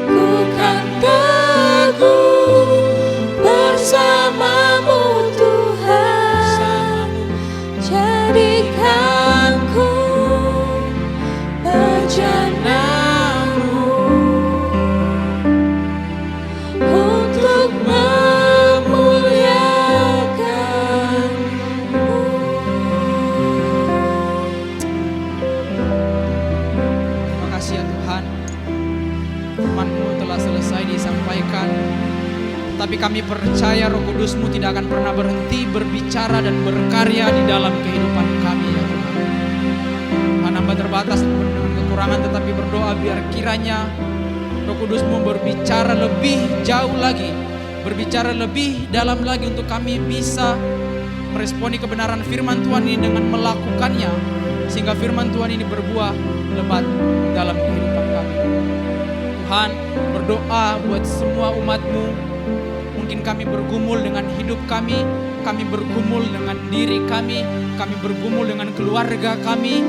ku kan teguh bersama-Mu Tuhan. Jadikan ku bejana-Mu untuk memuliakan-Mu. Terima kasih ya Tuhan, firman-Mu telah selesai disampaikan, tapi kami percaya Roh Kudus-Mu tidak akan pernah berhenti berbicara dan berkarya di dalam kehidupan kami ya Tuhan. Hamba terbatas dengan kekurangan, tetapi berdoa biar kiranya Roh Kudus-Mu berbicara lebih jauh lagi, berbicara lebih dalam lagi untuk kami bisa meresponi kebenaran firman Tuhan ini dengan melakukannya, sehingga firman Tuhan ini berbuah lebat dalam kehidupan kami. Tuhan, berdoa buat semua umat-Mu. Mungkin kami bergumul dengan hidup kami bergumul dengan diri kami bergumul dengan keluarga kami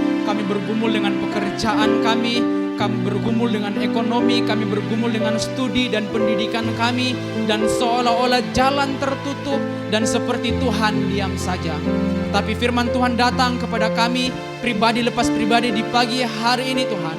bergumul dengan pekerjaan kami bergumul dengan ekonomi, kami bergumul dengan studi dan pendidikan kami, dan seolah-olah jalan tertutup dan seperti Tuhan diam saja. Tapi firman Tuhan datang kepada kami pribadi lepas pribadi di pagi hari ini Tuhan.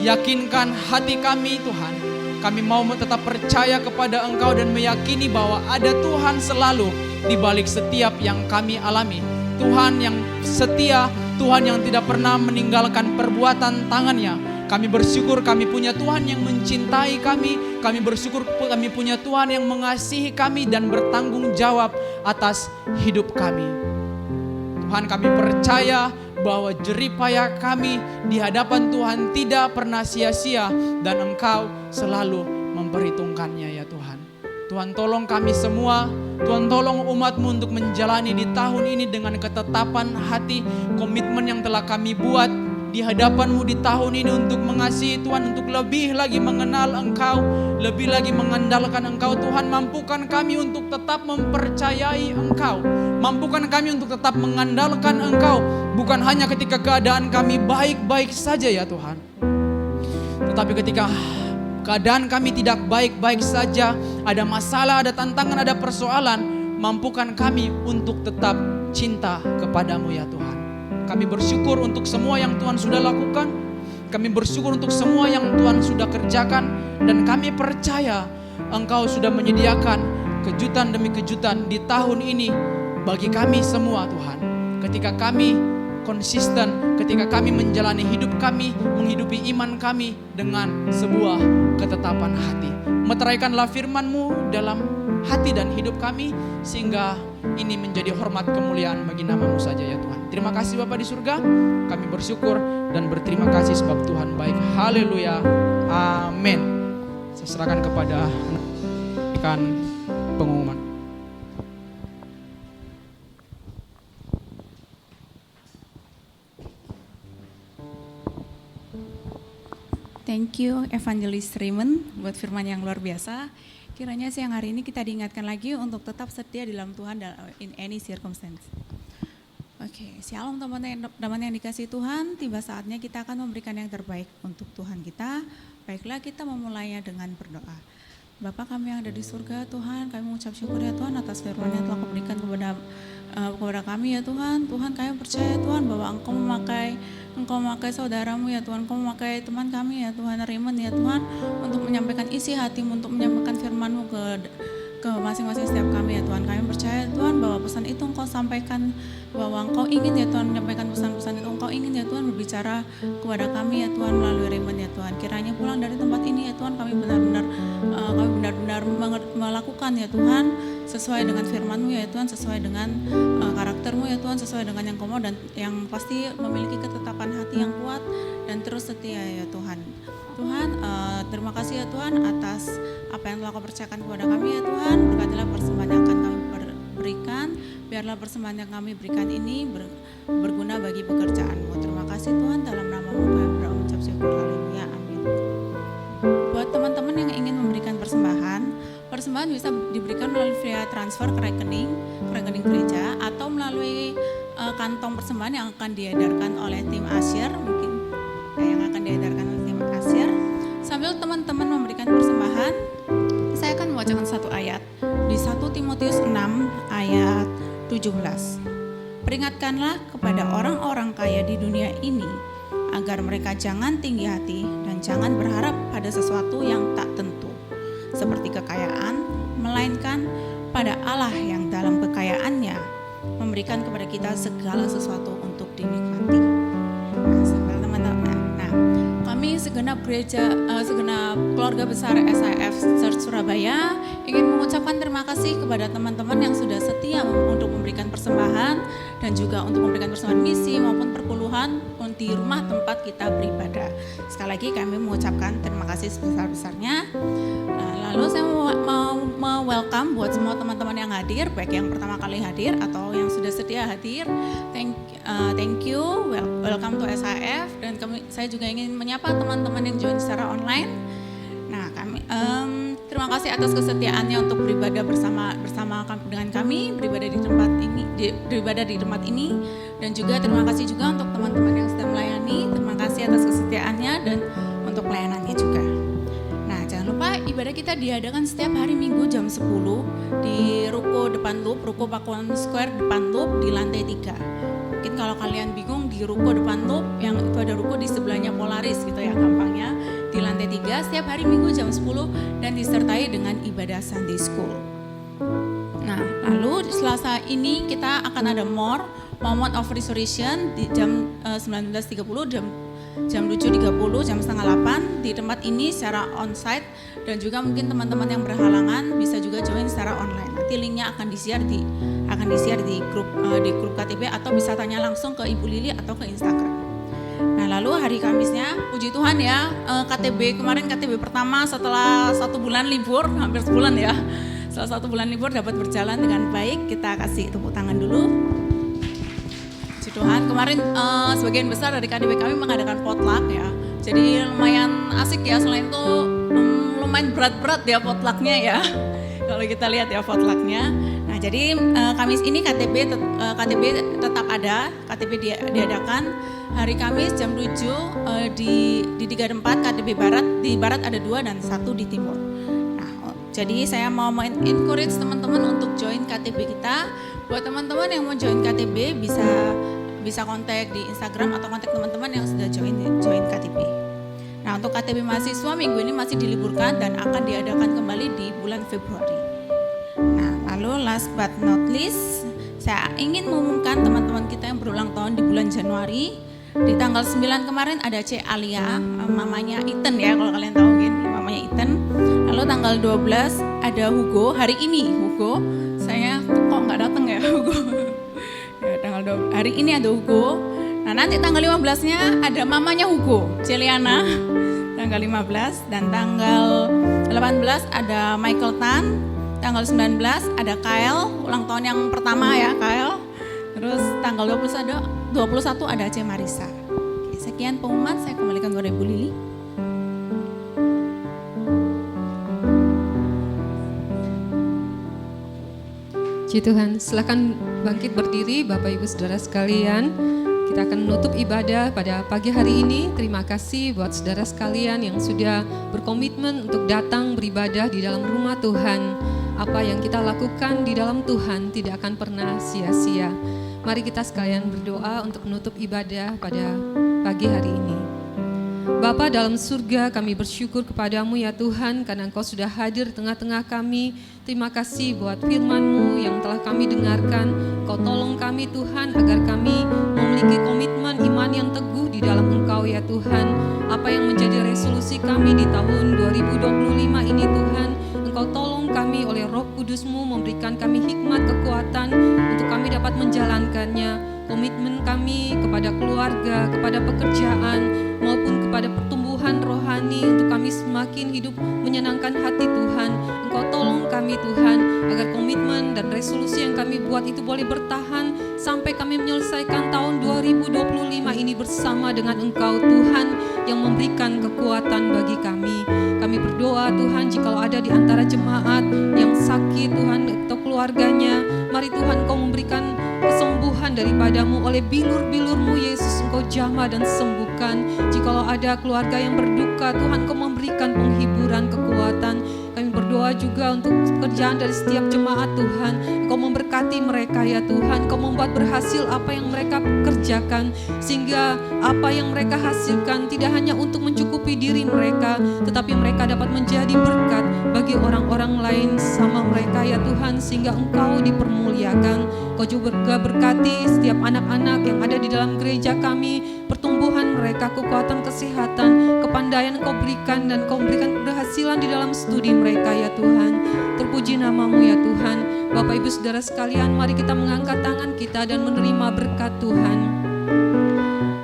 Yakinkan hati kami Tuhan. Kami mau tetap percaya kepada Engkau dan meyakini bahwa ada Tuhan selalu di balik setiap yang kami alami. Tuhan yang setia, Tuhan yang tidak pernah meninggalkan perbuatan tangannya. Kami bersyukur kami punya Tuhan yang mencintai kami. Kami bersyukur kami punya Tuhan yang mengasihi kami dan bertanggung jawab atas hidup kami. Tuhan, kami percaya bahwa jerih payah kami di hadapan Tuhan tidak pernah sia-sia dan Engkau selalu memperhitungkannya ya Tuhan. Tuhan, tolong kami semua, Tuhan tolong umat-Mu untuk menjalani di tahun ini dengan ketetapan hati, komitmen yang telah kami buat di hadapan-Mu di tahun ini untuk mengasihi Tuhan, untuk lebih lagi mengenal Engkau, lebih lagi mengandalkan Engkau. Tuhan, mampukan kami untuk tetap mempercayai Engkau, mampukan kami untuk tetap mengandalkan Engkau, bukan hanya ketika keadaan kami baik-baik saja ya Tuhan, tetapi ketika keadaan kami tidak baik-baik saja, ada masalah, ada tantangan, ada persoalan, mampukan kami untuk tetap cinta kepadamu ya Tuhan. Kami bersyukur untuk semua yang Tuhan sudah lakukan. Kami bersyukur untuk semua yang Tuhan sudah kerjakan. Dan kami percaya Engkau sudah menyediakan kejutan demi kejutan di tahun ini bagi kami semua Tuhan. Ketika kami konsisten, ketika kami menjalani hidup kami, menghidupi iman kami dengan sebuah ketetapan hati. Meteraikanlah firman-Mu dalam hati dan hidup kami, sehingga ini menjadi hormat kemuliaan bagi nama-Mu saja ya Tuhan. Terima kasih Bapa di surga, kami bersyukur dan berterima kasih sebab Tuhan baik. Haleluya, amin. Saya serahkan kepada pengumuman. Thank you Evangelist Raymond buat firman yang luar biasa. Kiranya siang hari ini kita diingatkan lagi untuk tetap setia di dalam Tuhan in any circumstance. Oke, shalom teman-teman yang dikasihi Tuhan. Tiba saatnya kita akan memberikan yang terbaik untuk Tuhan kita. Baiklah kita memulainya dengan berdoa. Bapa kami yang ada di surga Tuhan, kami mengucap syukur ya Tuhan atas firman yang telah Kau berikan kepada kami ya Tuhan. Tuhan, kami percaya Tuhan bahwa Engkau memakai saudaramu ya Tuhan, Engkau memakai teman kami ya Tuhan, Raymond ya Tuhan, untuk menyampaikan isi hatimu, untuk menyampaikan firman-Mu ke masing-masing setiap kami ya Tuhan. Kami percaya Tuhan bahwa pesan itu Engkau sampaikan, bahwa Engkau ingin ya Tuhan menyampaikan pesan-pesan itu, Engkau ingin ya Tuhan berbicara kepada kami ya Tuhan melalui Raymond ya Tuhan. Kiranya pulang dari tempat ini ya Tuhan, kami benar-benar melakukan ya Tuhan sesuai dengan firman-Mu ya Tuhan, sesuai dengan karakter-Mu ya Tuhan, sesuai dengan yang Kau mau, dan yang pasti memiliki ketetapan hati yang kuat dan terus setia ya Tuhan. Tuhan, terima kasih ya Tuhan atas apa yang telah Kau percayakan kepada kami ya Tuhan. Berkatilah persembahan yang akan kami berikan, biarlah persembahan yang kami berikan ini berguna bagi pekerjaan-Mu. Terima kasih Tuhan, dalam nama-Mu kami berdoa mengucap syukur. Haleluya, amin. Buat teman-teman yang ingin memberikan persembahan bisa diberikan melalui via transfer ke rekening gereja, atau melalui kantong persembahan yang akan diedarkan oleh tim Asyir, mungkin yang akan diedarkan oleh tim Asyir. Sambil teman-teman memberikan persembahan, saya akan membacakan satu ayat di 1 Timotius 6 ayat 17. Peringatkanlah kepada orang-orang kaya di dunia ini agar mereka jangan tinggi hati dan jangan berharap pada sesuatu yang tak tentu seperti kekayaan, melainkan pada Allah yang dalam kekayaannya memberikan kepada kita segala sesuatu untuk dinikmati. Nah, sambil teman-teman, kami segenap keluarga besar SIF Church Surabaya ingin mengucapkan terima kasih kepada teman-teman yang sudah setia untuk memberikan persembahan dan juga untuk memberikan persembahan misi maupun perpuluhan di rumah tempat kita beribadah. Sekali lagi kami mengucapkan terima kasih sebesar-besarnya. Lalu saya mau welcome buat semua teman-teman yang hadir, baik yang pertama kali hadir atau yang sudah setia hadir. Thank you, welcome to SIF. Dan saya juga ingin menyapa teman-teman yang join secara online. Nah, kami terima kasih atas kesetiaannya untuk beribadah bersama dengan kami, beribadah di tempat ini, dan juga terima kasih juga untuk teman-teman yang sudah melayani. Terima kasih atas kesetiaannya dan untuk pelayanannya juga. Nah, jangan lupa ibadah kita diadakan setiap hari Minggu jam 10 di Ruko Depan Loop, Ruko Pakuan Square Depan Loop di lantai 3. Mungkin kalau kalian bingung di Ruko Depan Loop, yang itu ada ruko di sebelahnya Polaris gitu ya gampangnya, di lantai 3 setiap hari Minggu jam 10 dan disertai dengan ibadah Sunday School. Nah, lalu di Selasa ini kita akan ada Moment of Restoration di jam 19.30, jam 7.30, jam setengah 8 di tempat ini secara onsite, dan juga mungkin teman-teman yang berhalangan bisa juga join secara online. Nanti linknya akan di-share di grup KTB atau bisa tanya langsung ke Ibu Lili atau ke Instagram. Nah, lalu hari Kamisnya, puji Tuhan ya, KTB pertama setelah 1 bulan libur, hampir sebulan ya. Setelah 1 bulan libur dapat berjalan dengan baik. Kita kasih tepuk tangan dulu. Puji Tuhan, kemarin sebagian besar dari KTB kami mengadakan potluck ya. Jadi lumayan asik ya, selain itu lumayan berat-berat ya potlucknya ya. Kalau kita lihat ya potlucknya. Nah, jadi Kamis ini KTB tetap ada, KTB diadakan hari Kamis jam 7 di 34 KTB Barat, di Barat ada 2 dan 1 di Timur. Nah, jadi saya mau encourage teman-teman untuk join KTB kita. Buat teman-teman yang mau join KTB bisa kontak di Instagram atau kontak teman-teman yang sudah join KTB. Nah, untuk KTB mahasiswa minggu ini masih diliburkan dan akan diadakan kembali di bulan Februari. Nah, lalu last but not least, saya ingin mengumumkan teman-teman kita yang berulang tahun di bulan Januari. Di tanggal 9 kemarin ada C. Alia, mamanya Ethan ya kalau kalian tahu gini, mamanya Ethan. Lalu tanggal 12 ada Hugo, hari ini Hugo. Saya kok nggak datang ya Hugo. Ya, hari ini ada Hugo. Nah, nanti tanggal 15-nya ada mamanya Hugo, Celiana. Tanggal 15 dan tanggal 18 ada Michael Tan. Tanggal 19 ada Kyle, ulang tahun yang pertama ya Kyle. Terus tanggal 21 ada Aceh Marisa. Oke, sekian pengumuman, saya kembalikan kepada Ibu Lili. Puji Tuhan, silakan bangkit berdiri Bapak Ibu Saudara sekalian. Kita akan menutup ibadah pada pagi hari ini. Terima kasih buat saudara sekalian yang sudah berkomitmen untuk datang beribadah di dalam rumah Tuhan. Apa yang kita lakukan di dalam Tuhan tidak akan pernah sia-sia. Mari kita sekalian berdoa untuk menutup ibadah pada pagi hari ini. Bapa dalam surga, kami bersyukur kepadamu ya Tuhan karena Engkau sudah hadir di tengah-tengah kami. Terima kasih buat firman-Mu yang telah kami dengarkan. Kau tolong kami Tuhan agar kami memiliki komitmen iman yang teguh di dalam Engkau ya Tuhan. Apa yang menjadi resolusi kami di tahun 2025 ini Tuhan, Engkau tolong kami oleh Roh Kudus-Mu, memberikan kami hikmat, kekuatan untuk kami dapat menjalankannya. Komitmen kami kepada keluarga, kepada pekerjaan, maupun kepada pertumbuhan rohani untuk kami semakin hidup menyenangkan hati Tuhan. Engkau tolong kami Tuhan agar komitmen dan resolusi yang kami buat itu boleh bertahan sampai kami menyelesaikan tahun 2025 ini bersama dengan Engkau Tuhan yang memberikan kekuatan bagi kami. Kami berdoa Tuhan jikalau ada di antara jemaat yang sakit Tuhan atau keluarganya, mari Tuhan Kau memberikan kesembuhan daripadamu. Oleh bilur-bilur-Mu Yesus Engkau jamah dan sembuhkan. Jikalau ada keluarga yang berduka, Tuhan Engkau memberikan penghiburan, kekuatan. Kami berdoa juga untuk pekerjaan dari setiap jemaat Tuhan. Engkau memberkati mereka ya Tuhan. Engkau membuat berhasil apa yang mereka kerjakan. Sehingga apa yang mereka hasilkan tidak hanya untuk mencukupi diri mereka, tetapi mereka dapat menjadi berkat bagi orang-orang lain sama mereka ya Tuhan. Sehingga Engkau dipermuliakan. Engkau juga berkati setiap anak-anak yang ada di dalam gereja kami. Pertumbuhan mereka, kekuatan kesehatan, kepandaian Engkau berikan, dan Engkau berikan keberhasilan di dalam studi mereka ya Tuhan. Terpuji nama-Mu ya Tuhan. Bapak Ibu Saudara sekalian, mari kita mengangkat tangan kita dan menerima berkat Tuhan.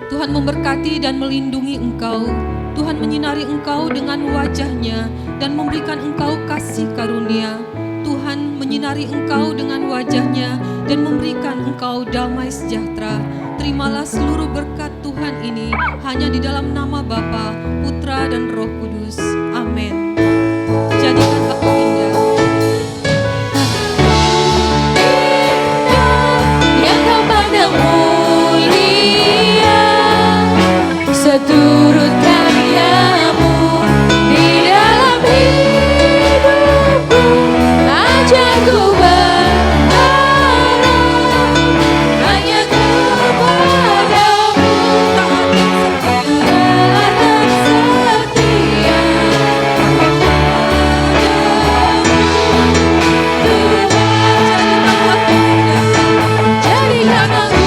Tuhan memberkati dan melindungi engkau. Tuhan menyinari engkau dengan wajah-Nya dan memberikan engkau kasih karunia. Tuhan menyinari engkau dengan wajah-Nya dan memberikan engkau damai sejahtera. Terimalah seluruh berkat Tuhan ini hanya di dalam nama Bapa, Putra, dan Roh Kudus. Amin. Jadikan aku indah. Yang kau pandang mulia, seturut karyamu di dalam hidupku. Ajarku berharap hanya kepadamu, tetap setia jadikan aku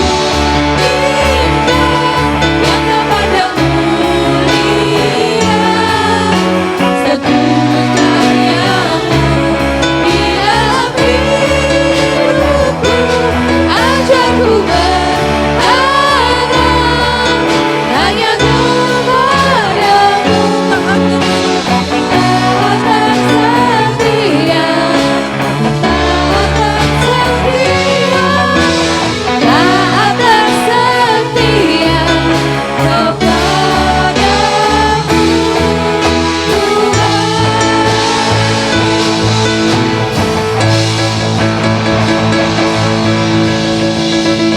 indah, yang kau pandang mulia, seturut karyamu di dalam hidupku. Ajarku berharap hanya kepadamu, tetap setia, tak setia kepadamu,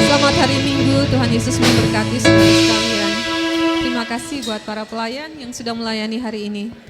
Selamat hari Minggu, Tuhan Yesus memberkati saudara sekalian. Terima kasih buat para pelayan yang sudah melayani hari ini.